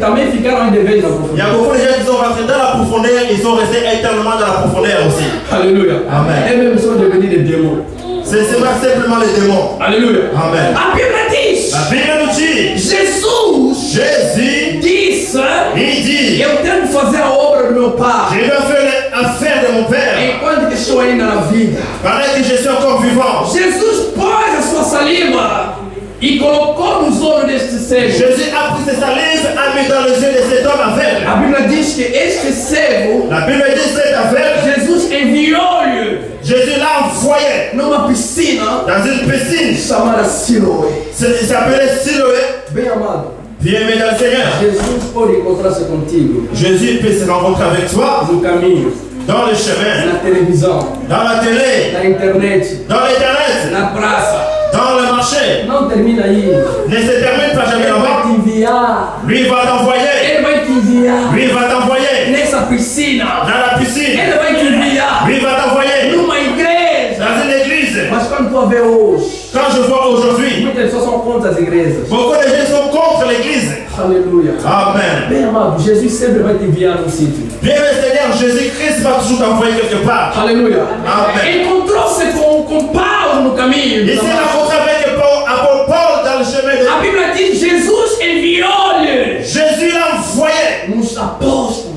[SPEAKER 3] também ficaram em dever na
[SPEAKER 2] Il y a
[SPEAKER 3] profundeza.
[SPEAKER 2] beaucoup de gens qui sont rentrés dans la profondeur, ils sont restés éternellement dans la profondeur aussi.
[SPEAKER 3] Aleluia.
[SPEAKER 2] Amém.
[SPEAKER 3] É mesmo só devenir de démons.
[SPEAKER 2] C'est pas simplement les démons.
[SPEAKER 3] Aleluia.
[SPEAKER 2] Amen.
[SPEAKER 3] A Bíblia diz:
[SPEAKER 2] La Bible nous dit,
[SPEAKER 3] Jesus
[SPEAKER 2] Jésus,
[SPEAKER 3] disse:
[SPEAKER 2] il dit,
[SPEAKER 3] eu tenho que fazer a obra do meu Pai
[SPEAKER 2] je vais faire l'affaire de mon Père
[SPEAKER 3] enquanto que estou ainda na vida.
[SPEAKER 2] pendant que je suis encore vivant.
[SPEAKER 3] Jesus pôs a sua saliva e colocou nos olhos deste cego.
[SPEAKER 2] Jésus a pris ses salives, a mis dans les yeux de cet homme aveugle.
[SPEAKER 3] A Bíblia diz que este cego,
[SPEAKER 2] La Bible dit cet aveugle,
[SPEAKER 3] Jesus enviou-lhe
[SPEAKER 2] Jésus l'a envoyé
[SPEAKER 3] numa piscina
[SPEAKER 2] dans une piscine.
[SPEAKER 3] chamada Siloé.
[SPEAKER 2] Il s'appelait Siloé.
[SPEAKER 3] Bem amado,
[SPEAKER 2] Bien-aimé dans le Seigneur.
[SPEAKER 3] Jesus pode encontrar-se contigo
[SPEAKER 2] Jésus peut se rencontrer avec toi
[SPEAKER 3] no caminho,
[SPEAKER 2] dans le chemin,
[SPEAKER 3] na televisão,
[SPEAKER 2] dans la télé,
[SPEAKER 3] na internet,
[SPEAKER 2] dans l'internet,
[SPEAKER 3] na praça.
[SPEAKER 2] dans le marché.
[SPEAKER 3] Não termina aí.
[SPEAKER 2] Ne se termine pas jamais
[SPEAKER 3] Ele vai
[SPEAKER 2] là-bas.
[SPEAKER 3] te enviar.
[SPEAKER 2] Lui il va t'envoyer.
[SPEAKER 3] Ele vai te enviar
[SPEAKER 2] Lui il va t'envoyer
[SPEAKER 3] nessa piscina.
[SPEAKER 2] dans la piscine.
[SPEAKER 3] Ele vai te enviar
[SPEAKER 2] Lui il va t'envoyer
[SPEAKER 3] numa igreja.
[SPEAKER 2] dans une église.
[SPEAKER 3] Mas quando tu a vê hoje,
[SPEAKER 2] Quand je vois aujourd'hui,
[SPEAKER 3] muitas pessoas são contra as igrejas.
[SPEAKER 2] beaucoup de gens sont contre l'église.
[SPEAKER 3] Aleluia.
[SPEAKER 2] Amen.
[SPEAKER 3] Bem amado, Jesus sempre vai te enviar num sítio.
[SPEAKER 2] Bien le Seigneur, Jésus-Christ va toujours t'envoyer quelque part.
[SPEAKER 3] Aleluia.
[SPEAKER 2] Amém.
[SPEAKER 3] Encontrou-se com Paulo no caminho.
[SPEAKER 2] Ici, il a rencontré avec Paul dans le chemin
[SPEAKER 3] A
[SPEAKER 2] de
[SPEAKER 3] Bíblia diz: Jesus enviou-lhe
[SPEAKER 2] Jésus l'a envoyé
[SPEAKER 3] uns apóstolos.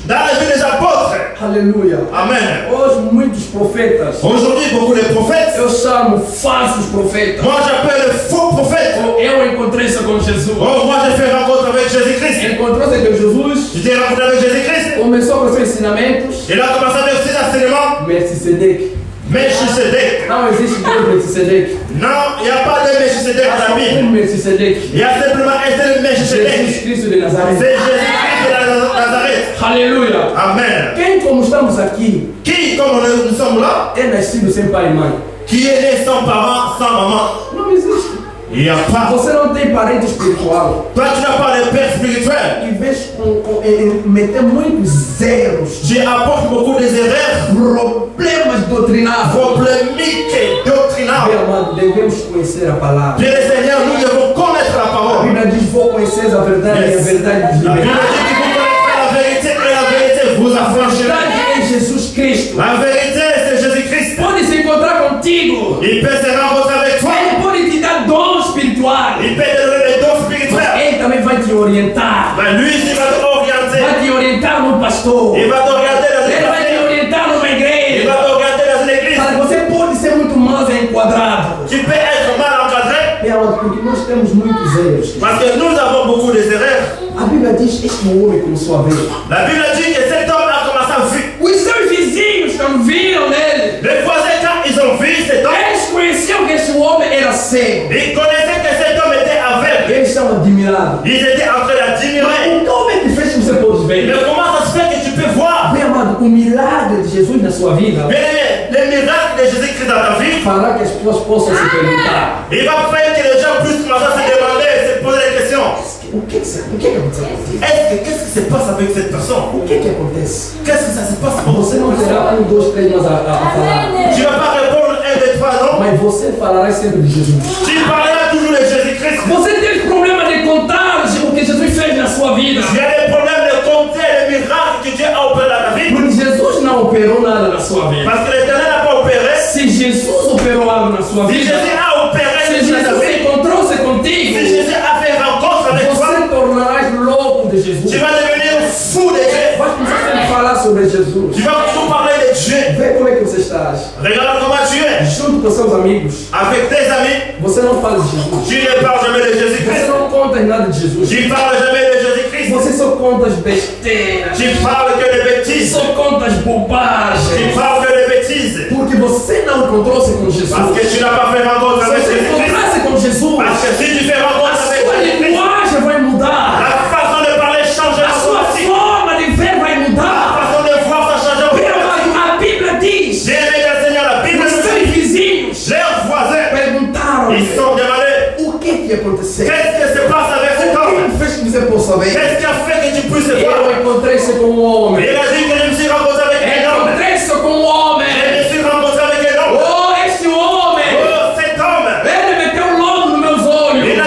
[SPEAKER 2] dans la vie des apôtres.
[SPEAKER 3] Aleluia.
[SPEAKER 2] Amen.
[SPEAKER 3] Hoje, muitos profetas,
[SPEAKER 2] Aujourd'hui, beaucoup de prophètes,
[SPEAKER 3] eu chamo falsos profetas.
[SPEAKER 2] moi j'appelle les faux prophètes.
[SPEAKER 3] Eu encontrei-se com Jesus.
[SPEAKER 2] Oh, moi j'ai fait rencontre avec Jésus-Christ.
[SPEAKER 3] Encontrou-se com Jesus,
[SPEAKER 2] Tu t'es rencontré avec Jésus-Christ.
[SPEAKER 3] começou com seus ensinamentos.
[SPEAKER 2] Il a commencé avec ses enseignements.
[SPEAKER 3] Melquisedeque.
[SPEAKER 2] Melchisedec.
[SPEAKER 3] Não existe dois Melquisedeque.
[SPEAKER 2] Non, il n'y a pas de Melchisedec
[SPEAKER 3] Há
[SPEAKER 2] dans la
[SPEAKER 3] só
[SPEAKER 2] Bible.
[SPEAKER 3] Melquisedeque.
[SPEAKER 2] Il y a simplement un seul
[SPEAKER 3] Jesus
[SPEAKER 2] Melchisedec.
[SPEAKER 3] Cristo de
[SPEAKER 2] C'est
[SPEAKER 3] Nazaré.
[SPEAKER 2] Jésus-Christ de Nazareth.
[SPEAKER 3] Aleluia.
[SPEAKER 2] Amen.
[SPEAKER 3] Quem, como estamos aqui,
[SPEAKER 2] Qui, comme nous sommes là,
[SPEAKER 3] é nascido sem pai e mãe?
[SPEAKER 2] qui est né sans parents, sans maman?
[SPEAKER 3] Não existe.
[SPEAKER 2] Il n'y a pas.
[SPEAKER 3] Você não tem parente espiritual.
[SPEAKER 2] Toi, tu n'as pas de père spirituel.
[SPEAKER 3] Em vez de meter muitos zeros,
[SPEAKER 2] Tu apportes beaucoup des erreurs
[SPEAKER 3] problemas doutrinários,
[SPEAKER 2] problémiques et doctrinales. praying now.
[SPEAKER 3] Bem amado, devemos conhecer a palavra.
[SPEAKER 2] Bien Seigneur, nous devons connaître la
[SPEAKER 3] A
[SPEAKER 2] parole.
[SPEAKER 3] Bíblia diz: vou conhecer a verdade e a verdade nos
[SPEAKER 2] La Bible
[SPEAKER 3] libertará.
[SPEAKER 2] dit que vous connaîtrez la vérité et la vérité vous
[SPEAKER 3] A
[SPEAKER 2] affranchira.
[SPEAKER 3] verdade é Jesus Cristo.
[SPEAKER 2] La vérité, c'est Jésus-Christ.
[SPEAKER 3] Pode se encontrar contigo.
[SPEAKER 2] Il peut se rencontrer avec toi.
[SPEAKER 3] Ele pode te dar dom espiritual.
[SPEAKER 2] Il peut te donner des dons
[SPEAKER 3] Mas
[SPEAKER 2] spirituels.
[SPEAKER 3] ele também vai te orientar.
[SPEAKER 2] Mais lui, il va te orienter.
[SPEAKER 3] Vai te orientar no pastor.
[SPEAKER 2] Il va t'orienter dans
[SPEAKER 3] Ele vai te
[SPEAKER 2] une
[SPEAKER 3] orientar numa
[SPEAKER 2] Il
[SPEAKER 3] igreja.
[SPEAKER 2] va t'orienter dans une église.
[SPEAKER 3] Sabe, você pode ser muito mal enquadrado.
[SPEAKER 2] Tu peux être mal encadré
[SPEAKER 3] Bem amado, porque nós temos muitos erros.
[SPEAKER 2] parce que nous avons beaucoup d'erreurs.
[SPEAKER 3] A Bíblia diz: este homem começou a ver.
[SPEAKER 2] La Bible dit que cet homme a commencé à vivre.
[SPEAKER 3] Os seus vizinhos, quando viram nele,
[SPEAKER 2] Les voisins, quand ils ont vu cet homme,
[SPEAKER 3] eles conheciam que este homem era cego.
[SPEAKER 2] ils connaissaient que cet homme était aveugle.
[SPEAKER 3] Eles estão admirados.
[SPEAKER 2] Ils étaient en train d'admirer.
[SPEAKER 3] Então, como é que fez que você pode ver?
[SPEAKER 2] Mais comment ça se fait que tu peux voir,
[SPEAKER 3] Bem amado, o milagre de Jesus na sua vida
[SPEAKER 2] bien aimé, les miracles de Jésus-Christ dans ta vie,
[SPEAKER 3] fará que as pessoas possam se perguntar:
[SPEAKER 2] il va faire que les gens puissent commencer à se demander, se poser des questions.
[SPEAKER 3] o que aconteceu contigo?
[SPEAKER 2] Qu'est-ce qui se passe avec cette personne?
[SPEAKER 3] O que acontece?
[SPEAKER 2] Qu'est-ce que ça se passe avec
[SPEAKER 3] Você
[SPEAKER 2] cette
[SPEAKER 3] não terá
[SPEAKER 2] personne?
[SPEAKER 3] 1, 2, 3 mais a falar,
[SPEAKER 2] Tu ne vas pas répondre 1, 2, 3, non?
[SPEAKER 3] mas você falará sempre de Jesus.
[SPEAKER 2] Tu parleras toujours de Jésus-Christ.
[SPEAKER 3] Você tem problema de contar o que Jesus fez na sua vida.
[SPEAKER 2] Tu as des problèmes de compter les miracles que Dieu a opérés dans ta vie.
[SPEAKER 3] Porque Jesus não operou nada na sua vida.
[SPEAKER 2] Parce que l'Éternel n'a pas opéré.
[SPEAKER 3] Se Jesus operou algo na sua
[SPEAKER 2] Si
[SPEAKER 3] vida,
[SPEAKER 2] Jésus a opéré
[SPEAKER 3] se
[SPEAKER 2] dans ta
[SPEAKER 3] Jesus
[SPEAKER 2] vie,
[SPEAKER 3] encontrou-se contigo,
[SPEAKER 2] si Jésus a fait rencontre avec toi,
[SPEAKER 3] você tornarás louco de Jesus.
[SPEAKER 2] tu vas devenir fou de Dieu.
[SPEAKER 3] Vai começar sempre a falar sobre Jesus.
[SPEAKER 2] Tu vas toujours parler de Dieu.
[SPEAKER 3] Vê como é que você está.
[SPEAKER 2] Regarde comment tu es.
[SPEAKER 3] Junto com seus amigos,
[SPEAKER 2] Avec tes amis,
[SPEAKER 3] você não fala de Jesus.
[SPEAKER 2] tu ne parles jamais de
[SPEAKER 3] Você
[SPEAKER 2] Jésus-Christ.
[SPEAKER 3] não conta nada de Jesus.
[SPEAKER 2] Tu ne parles jamais de Jésus-Christ.
[SPEAKER 3] Você só conta as besteiras.
[SPEAKER 2] Tu parles que de bêtises.
[SPEAKER 3] Só conta as
[SPEAKER 2] Tu
[SPEAKER 3] bobagens.
[SPEAKER 2] parles que de bêtises.
[SPEAKER 3] Porque você não encontrou-se com Jesus.
[SPEAKER 2] Parce que tu n'as pas fait rencontre
[SPEAKER 3] Se
[SPEAKER 2] avec
[SPEAKER 3] você
[SPEAKER 2] Jésus-Christ.
[SPEAKER 3] encontrasse com Jesus,
[SPEAKER 2] Parce que si tu fais
[SPEAKER 3] a
[SPEAKER 2] rencontre avec
[SPEAKER 3] sua
[SPEAKER 2] Jésus-Christ,
[SPEAKER 3] linguagem vai mudar.
[SPEAKER 2] la façon de parler change
[SPEAKER 3] A sua
[SPEAKER 2] aussi.
[SPEAKER 3] forma de ver vai
[SPEAKER 2] La
[SPEAKER 3] mudar.
[SPEAKER 2] façon de voir ça change
[SPEAKER 3] Bem,
[SPEAKER 2] aussi.
[SPEAKER 3] amado, a Bíblia diz:
[SPEAKER 2] J'ai aimé le Seigneur, la Bible
[SPEAKER 3] os
[SPEAKER 2] nous
[SPEAKER 3] seus
[SPEAKER 2] dit,
[SPEAKER 3] vizinhos
[SPEAKER 2] leurs voisins,
[SPEAKER 3] perguntaram
[SPEAKER 2] ils sont demandés,
[SPEAKER 3] o que aconteceu.
[SPEAKER 2] qu'est-ce qui se passe avec
[SPEAKER 3] O
[SPEAKER 2] cet homme?
[SPEAKER 3] que fez que você possa ver?
[SPEAKER 2] Qu'est-ce qui a fait que tu puisses voir?
[SPEAKER 3] Eu encontrei-se com um homem.
[SPEAKER 2] Il a dit que je me suis rencontré avec un homme.
[SPEAKER 3] Encontrei-se com um
[SPEAKER 2] Je
[SPEAKER 3] homem.
[SPEAKER 2] me suis rencontré avec un homme.
[SPEAKER 3] Oh, este homem!
[SPEAKER 2] Oh, cet homme,
[SPEAKER 3] Ele meteu logo nos meus olhos.
[SPEAKER 2] il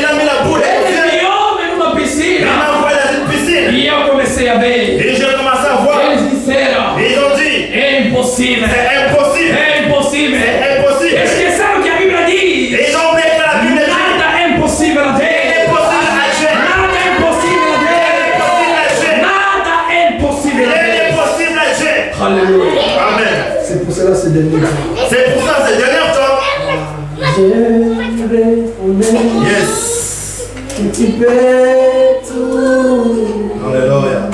[SPEAKER 2] a mis la boule.
[SPEAKER 3] Ele me homem numa
[SPEAKER 2] Il
[SPEAKER 3] piscina.
[SPEAKER 2] m'a envoyé dans une piscine.
[SPEAKER 3] E eu comecei a ver.
[SPEAKER 2] Et j'ai commencé à voir.
[SPEAKER 3] Eles disseram:
[SPEAKER 2] Ils ont dit,
[SPEAKER 3] é impossível.
[SPEAKER 2] c'est impossible.
[SPEAKER 3] É impossível.
[SPEAKER 2] C'est impossible.
[SPEAKER 3] Esqueceram que a Bíblia diz:
[SPEAKER 2] Et ils ont oublié que la Bible dit,
[SPEAKER 3] nada é impossível a Deus.
[SPEAKER 2] impossible à Dieu.
[SPEAKER 3] Nada é impossível a
[SPEAKER 2] Impossible à Dieu.
[SPEAKER 3] Deus. Nada é impossível
[SPEAKER 2] Il
[SPEAKER 3] a
[SPEAKER 2] est
[SPEAKER 3] Deus.
[SPEAKER 2] impossible à Dieu.
[SPEAKER 3] Alléluia.
[SPEAKER 2] Amen.
[SPEAKER 3] C'est pour cela ce dernier temps.
[SPEAKER 2] C'est pour ça, ces derniers temps.
[SPEAKER 3] J'aimerais connaître
[SPEAKER 2] Yes.
[SPEAKER 3] que tu peux tout.
[SPEAKER 2] Alléluia.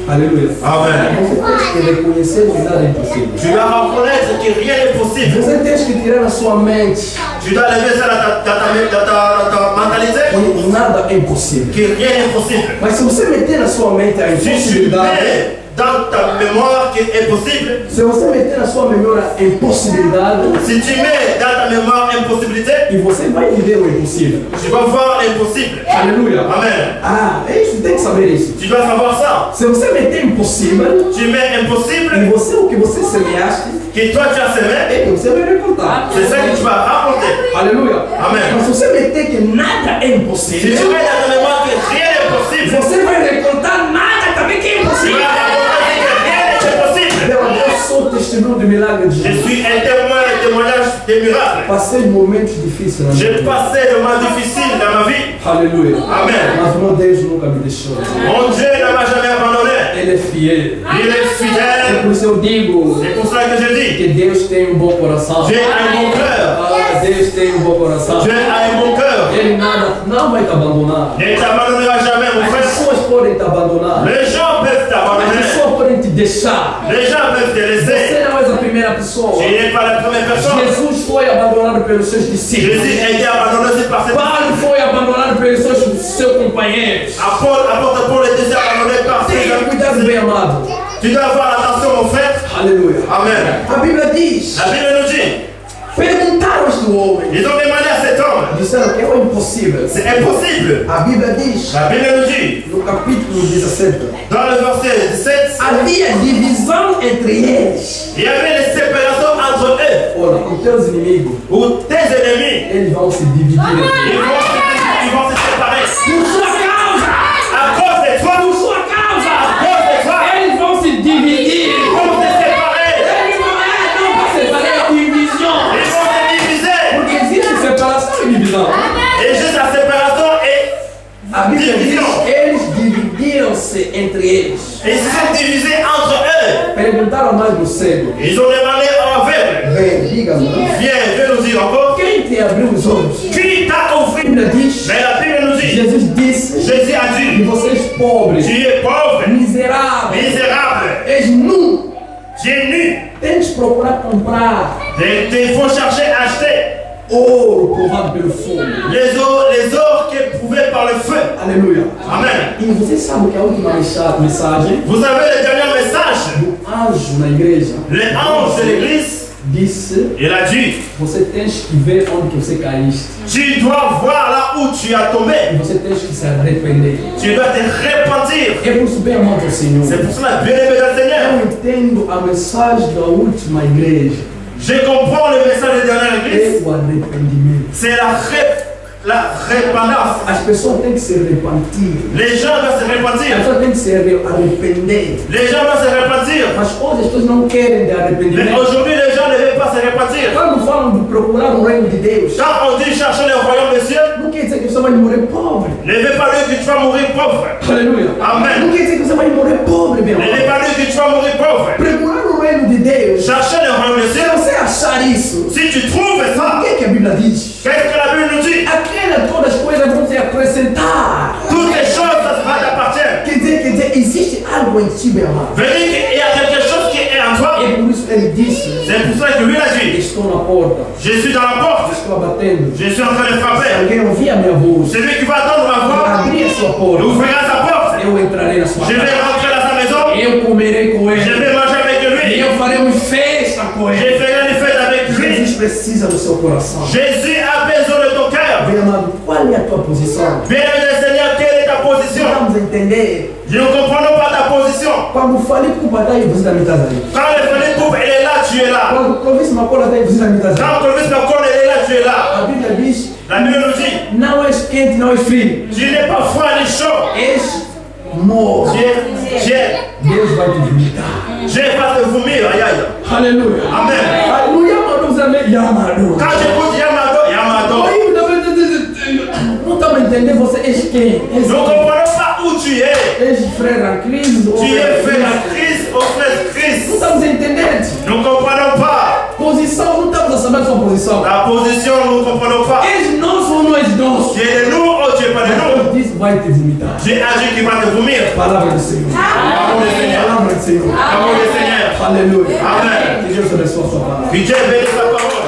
[SPEAKER 3] Alléluia.
[SPEAKER 2] Amen.
[SPEAKER 3] Você tem que reconhecer que nada é impossível.
[SPEAKER 2] Tu dois reconnaître que rien n'est possible.
[SPEAKER 3] Você tem que tirar na sua mente
[SPEAKER 2] Tu dois lever ça dans ta mentalité.
[SPEAKER 3] que nada é impossível.
[SPEAKER 2] Que rien n'est possible.
[SPEAKER 3] Mas se você meter na sua mente a
[SPEAKER 2] Si tu
[SPEAKER 3] impossibilidade,
[SPEAKER 2] mets dans ta mémoire qu'il est possible,
[SPEAKER 3] se você meter na sua memória a impossibilidade,
[SPEAKER 2] si tu mets dans ta mémoire impossibilité,
[SPEAKER 3] e você vai viver o impossível.
[SPEAKER 2] tu vas voir l'impossible.
[SPEAKER 3] Aleluia.
[SPEAKER 2] Amen.
[SPEAKER 3] Ah, é isso, tem que saber isso.
[SPEAKER 2] Tu dois savoir ça.
[SPEAKER 3] Se você meter impossível,
[SPEAKER 2] Tu mets
[SPEAKER 3] e
[SPEAKER 2] impossible,
[SPEAKER 3] você o que você semeaste,
[SPEAKER 2] que toi tu as semé,
[SPEAKER 3] é que você vai recortar.
[SPEAKER 2] c'est ça que tu vas raconter.
[SPEAKER 3] Aleluia.
[SPEAKER 2] Amen.
[SPEAKER 3] Mas se você meter que nada é
[SPEAKER 2] Si tu
[SPEAKER 3] impossível,
[SPEAKER 2] mets dans ta mémoire que rien n'est possible,
[SPEAKER 3] você vai recortar nada também que é
[SPEAKER 2] tu
[SPEAKER 3] impossível.
[SPEAKER 2] vas raconter que rien n'est possible.
[SPEAKER 3] Eu sou testemunho do milagre de
[SPEAKER 2] Je
[SPEAKER 3] Jesus.
[SPEAKER 2] suis un témoignage des miracles.
[SPEAKER 3] Passei momentos difíceis na minha
[SPEAKER 2] J'ai
[SPEAKER 3] vida.
[SPEAKER 2] passé des moments difficiles dans ma vie.
[SPEAKER 3] Aleluia.
[SPEAKER 2] Amen.
[SPEAKER 3] Mas meu Deus nunca me deixou.
[SPEAKER 2] Mon Dieu ne m'a jamais abandonné.
[SPEAKER 3] Ele é fiel.
[SPEAKER 2] Il est
[SPEAKER 3] É
[SPEAKER 2] fidèle.
[SPEAKER 3] por isso eu digo
[SPEAKER 2] C'est pour ça que je dis,
[SPEAKER 3] que Deus tem um bom coração.
[SPEAKER 2] Dieu a un bon cœur.
[SPEAKER 3] Ah, Deus tem um bom coração.
[SPEAKER 2] Dieu a un bon cœur.
[SPEAKER 3] Ele não vai te abandonar.
[SPEAKER 2] Il ne t'abandonnera jamais, mon
[SPEAKER 3] As
[SPEAKER 2] frère.
[SPEAKER 3] pessoas podem te abandonar.
[SPEAKER 2] Les gens peuvent
[SPEAKER 3] As
[SPEAKER 2] t'abandonner.
[SPEAKER 3] pessoas podem te deixar.
[SPEAKER 2] Les gens peuvent te laisser.
[SPEAKER 3] Você não és a primeira pessoa.
[SPEAKER 2] Tu n'es pas la première personne.
[SPEAKER 3] Jesus foi abandonado pelos seus discípulos.
[SPEAKER 2] Jésus a été abandonné aussi par ses
[SPEAKER 3] Paulo foi abandonado pelos seus companheiros.
[SPEAKER 2] Apôtre Paul a été abandonné par ses
[SPEAKER 3] Tenha cuidado,
[SPEAKER 2] amis.
[SPEAKER 3] bem amado.
[SPEAKER 2] Tu dois avoir attention, mon frère.
[SPEAKER 3] Aleluia.
[SPEAKER 2] Amen.
[SPEAKER 3] A Bíblia diz:
[SPEAKER 2] La Bible nous dit,
[SPEAKER 3] Perguntaram este homem.
[SPEAKER 2] Ils ont demandé à cet homme,
[SPEAKER 3] Disseram que é impossível.
[SPEAKER 2] c'est impossible.
[SPEAKER 3] A Bíblia diz,
[SPEAKER 2] La Bible nous dit,
[SPEAKER 3] no capítulo 17,
[SPEAKER 2] dans le verset 17,
[SPEAKER 3] havia divisão entre eles.
[SPEAKER 2] il y avait des séparations entre eux.
[SPEAKER 3] Olha, os teus inimigos,
[SPEAKER 2] Ou tes ennemis,
[SPEAKER 3] eles vão se dividir entre eles.
[SPEAKER 2] ils vont se séparer.
[SPEAKER 3] Por sua causa!
[SPEAKER 2] À cause de toi,
[SPEAKER 3] Por sua causa!
[SPEAKER 2] à cause de toi,
[SPEAKER 3] Eles vão se dividir.
[SPEAKER 2] ils vont se séparer.
[SPEAKER 3] Eles vão, não vai separar, é divisão.
[SPEAKER 2] Ils vont se diviser.
[SPEAKER 3] Porque existe separação e divisão.
[SPEAKER 2] Et juste la séparation et
[SPEAKER 3] A Bíblia diz,
[SPEAKER 2] divisão.
[SPEAKER 3] eles dividiram-se entre eles.
[SPEAKER 2] Ils se sont divisés entre eux.
[SPEAKER 3] Perguntaram mais do cego.
[SPEAKER 2] Ils ont demandé à aveugle,
[SPEAKER 3] Vem, diga-me.
[SPEAKER 2] viens nous dire encore,
[SPEAKER 3] Quem te abriu os olhos?
[SPEAKER 2] qui t'a
[SPEAKER 3] A
[SPEAKER 2] ouvert?
[SPEAKER 3] Bíblia diz,
[SPEAKER 2] Mais la Bible nous dit,
[SPEAKER 3] Jesus disse,
[SPEAKER 2] Jésus a
[SPEAKER 3] e
[SPEAKER 2] dit,
[SPEAKER 3] vocês pobres,
[SPEAKER 2] tu es pauvre,
[SPEAKER 3] miseráveis,
[SPEAKER 2] misérable,
[SPEAKER 3] és nu,
[SPEAKER 2] tu es nu.
[SPEAKER 3] tens de procurar comprar
[SPEAKER 2] Il faut chercher à acheter
[SPEAKER 3] ouro provado pelo fogo.
[SPEAKER 2] les ors qui est prouvé par le feu.
[SPEAKER 3] Aleluia.
[SPEAKER 2] Amen.
[SPEAKER 3] E vocês sabem que a última mensagem
[SPEAKER 2] Vous avez le dernier message.
[SPEAKER 3] do anjo na igreja
[SPEAKER 2] Les anges de l'église,
[SPEAKER 3] disse,
[SPEAKER 2] il a dit,
[SPEAKER 3] você tens que ver onde que você caíste.
[SPEAKER 2] tu dois voir là où tu as
[SPEAKER 3] E
[SPEAKER 2] tombé.
[SPEAKER 3] você tens que se arrepender.
[SPEAKER 2] Tu dois te repentir.
[SPEAKER 3] É por isso, bem amado ao Senhor,
[SPEAKER 2] C'est pour cela, bien-aimé du Seigneur,
[SPEAKER 3] eu entendo a mensagem da última igreja.
[SPEAKER 2] je comprends le message de la dernière église.
[SPEAKER 3] É o arrependimento.
[SPEAKER 2] C'est la repentance.
[SPEAKER 3] As pessoas têm que se repentir.
[SPEAKER 2] Les gens doivent se
[SPEAKER 3] As
[SPEAKER 2] repentir.
[SPEAKER 3] pessoas têm que se arrepender.
[SPEAKER 2] Les gens doivent se repentir.
[SPEAKER 3] Mas hoje as pessoas não querem de
[SPEAKER 2] Mais
[SPEAKER 3] arrependimento.
[SPEAKER 2] aujourd'hui, les gens ne veulent pas se repentir.
[SPEAKER 3] Quando falam de procurar o reino de Deus,
[SPEAKER 2] Quand on dit chercher le royaume des cieux,
[SPEAKER 3] não quer dizer que você vai morrer pobre.
[SPEAKER 2] ne veut pas dire que tu vas mourir pauvre.
[SPEAKER 3] Aleluia.
[SPEAKER 2] Amen.
[SPEAKER 3] Não quer dizer que você vai morrer pobre, meu
[SPEAKER 2] Ne veut
[SPEAKER 3] irmão.
[SPEAKER 2] pas dire que tu vas mourir pauvre.
[SPEAKER 3] Procurar o reino de Deus.
[SPEAKER 2] Chercher le royaume des
[SPEAKER 3] Se
[SPEAKER 2] cieux,
[SPEAKER 3] você achar isso,
[SPEAKER 2] si tu trouves
[SPEAKER 3] o
[SPEAKER 2] ça,
[SPEAKER 3] que a Bíblia diz?
[SPEAKER 2] qu'est-ce que la Bible nous dit?
[SPEAKER 3] Aquelas todas as coisas vão se acrescentar.
[SPEAKER 2] Toutes les choses, ça t'appartient.
[SPEAKER 3] Quer dizer, existe algo em ti, meu amado.
[SPEAKER 2] Veut dire qu'il y a quelque chose qui est en toi.
[SPEAKER 3] É por isso que ele disse:
[SPEAKER 2] C'est pour ça que lui a dit,
[SPEAKER 3] estou na porta,
[SPEAKER 2] je suis dans la porte,
[SPEAKER 3] estou batendo.
[SPEAKER 2] je suis en train de
[SPEAKER 3] Se
[SPEAKER 2] frapper.
[SPEAKER 3] alguém ouvir a minha voz,
[SPEAKER 2] Celui qui va attendre ma voix,
[SPEAKER 3] abrir a sua
[SPEAKER 2] il
[SPEAKER 3] porta,
[SPEAKER 2] ouvrira sa porte.
[SPEAKER 3] eu entrarei na sua
[SPEAKER 2] Je vais
[SPEAKER 3] casa.
[SPEAKER 2] rentrer dans sa maison,
[SPEAKER 3] Eu comerei com
[SPEAKER 2] je
[SPEAKER 3] ele.
[SPEAKER 2] vais manger avec
[SPEAKER 3] E
[SPEAKER 2] lui,
[SPEAKER 3] eu faremos festa com
[SPEAKER 2] je
[SPEAKER 3] ele.
[SPEAKER 2] ferai une fête avec lui.
[SPEAKER 3] Jesus precisa do seu coração.
[SPEAKER 2] Jésus a besoin de ton cœur.
[SPEAKER 3] Bem amado, qual é a tua posição?
[SPEAKER 2] Bien-aimé Seigneur, quelle est ta position?
[SPEAKER 3] Vamos entender.
[SPEAKER 2] Je ne comprends pas ta position.
[SPEAKER 3] Quando falei com o papai, você também está aí.
[SPEAKER 2] Quand le Félix Coupe, elle est là, tu es là.
[SPEAKER 3] Quando o Clovis Macola está aí, você também está aí.
[SPEAKER 2] Quand Clovis Macron, elle est là, tu es là.
[SPEAKER 3] A Bíblia diz:
[SPEAKER 2] La Bible nous dit,
[SPEAKER 3] não és quente, não és frio.
[SPEAKER 2] tu n'es pas froid ni chaud.
[SPEAKER 3] És morno. Deus vai te vomitar.
[SPEAKER 2] Je vais pas te vomir, aïe aïe.
[SPEAKER 3] Aleluia.
[SPEAKER 2] Amen.
[SPEAKER 3] Aleluia, mano, você amém. Yamado.
[SPEAKER 2] Quand j'écoute Yamado, Yamado,
[SPEAKER 3] Não estamos entendendo, você és quem?
[SPEAKER 2] nous ne comprenons pas où tu es.
[SPEAKER 3] És frère en crise ou
[SPEAKER 2] Tu es
[SPEAKER 3] frère
[SPEAKER 2] frère à Christ ou frère
[SPEAKER 3] Não
[SPEAKER 2] Christ.
[SPEAKER 3] estamos entendendo.
[SPEAKER 2] Nous ne comprenons pas.
[SPEAKER 3] Posição, não estamos a saber sua posição.
[SPEAKER 2] La position, nous ne comprenons pas.
[SPEAKER 3] És nosso ou não és nosso?
[SPEAKER 2] Tu es de nous ou tu es pas de nous.
[SPEAKER 3] Deus disse, vai te vomitar.
[SPEAKER 2] Tu as dit qu'il va te vomir.
[SPEAKER 3] Palavra do Senhor.
[SPEAKER 2] Amour du Seigneur.
[SPEAKER 3] Palavra do Senhor.
[SPEAKER 2] Amour du Seigneur.
[SPEAKER 3] Aleluia.
[SPEAKER 2] Amen.
[SPEAKER 3] Que Deus abençoe a sua palavra.
[SPEAKER 2] Que Dieu bénisse sa parole.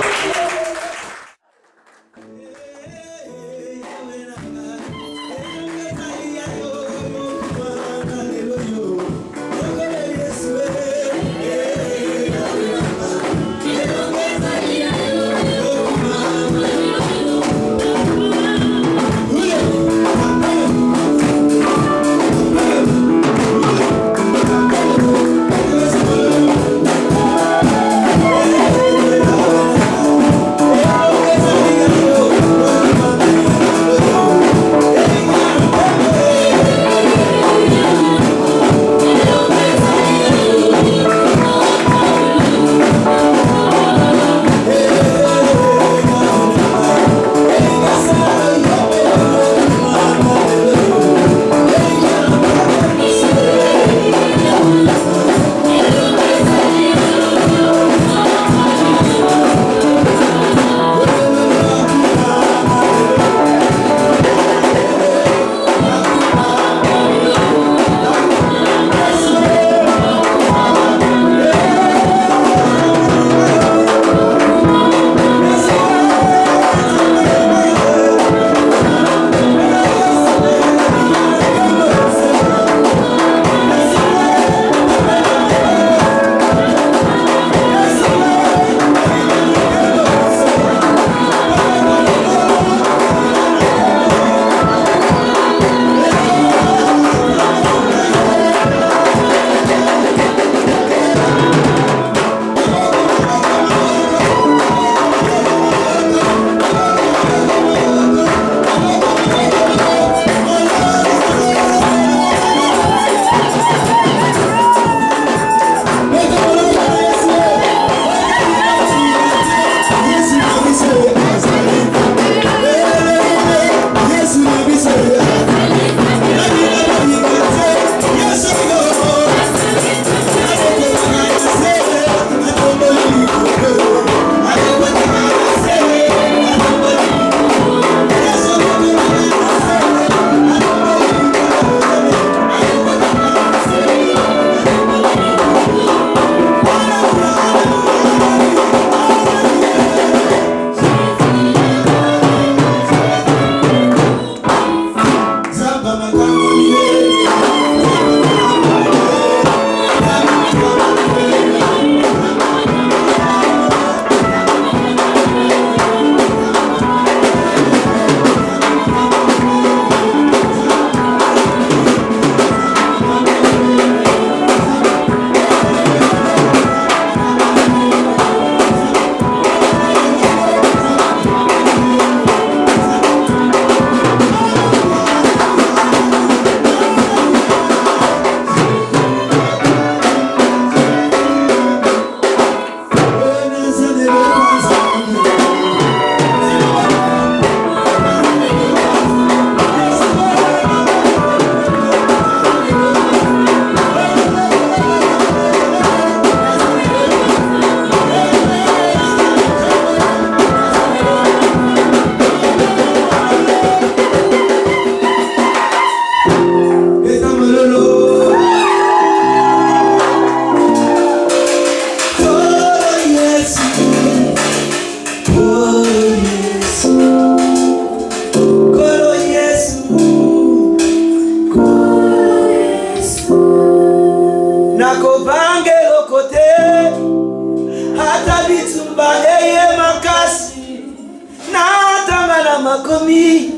[SPEAKER 4] nakomi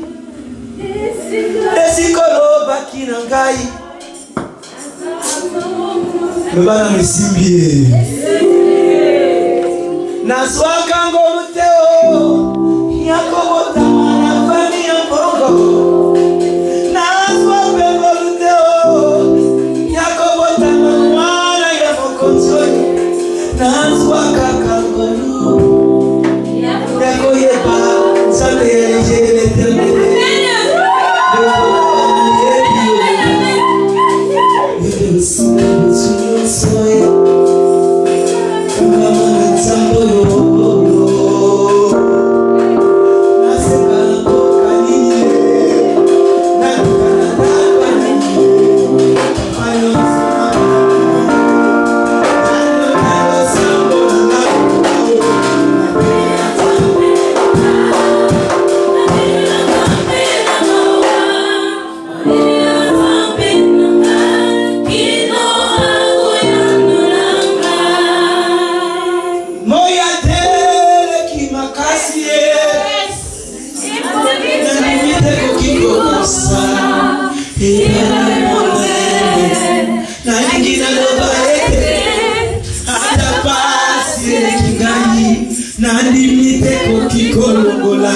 [SPEAKER 4] esikolo bakina ngai bana misimbie nazwaka ngolu teo yakobotama na fami ya mbongo nazwa pe ngolu teo yakobotama mwana ya mokonzoni nazwa kaka ngolu yakoyeba nzambe ya ejele l'éternel nandimite kokikolongola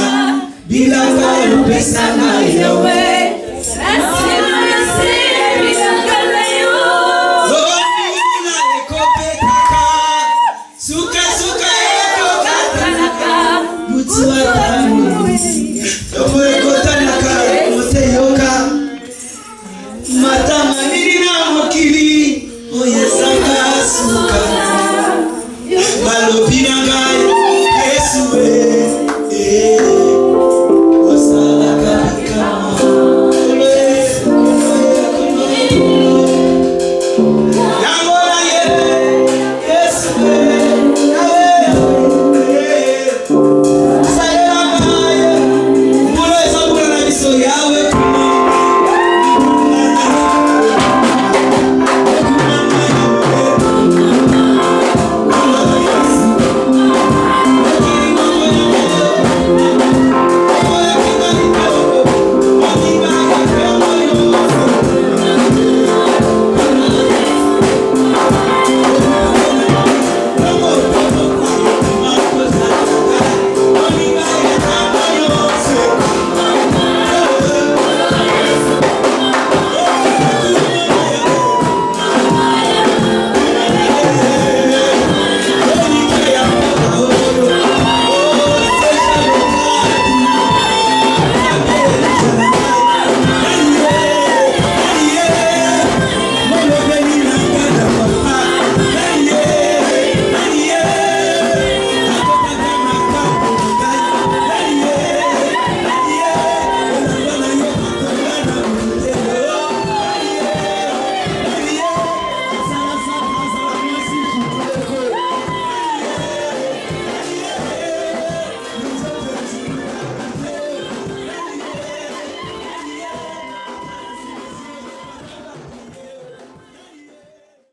[SPEAKER 4] bila kayo pesa na yawe suka suka eko katanaka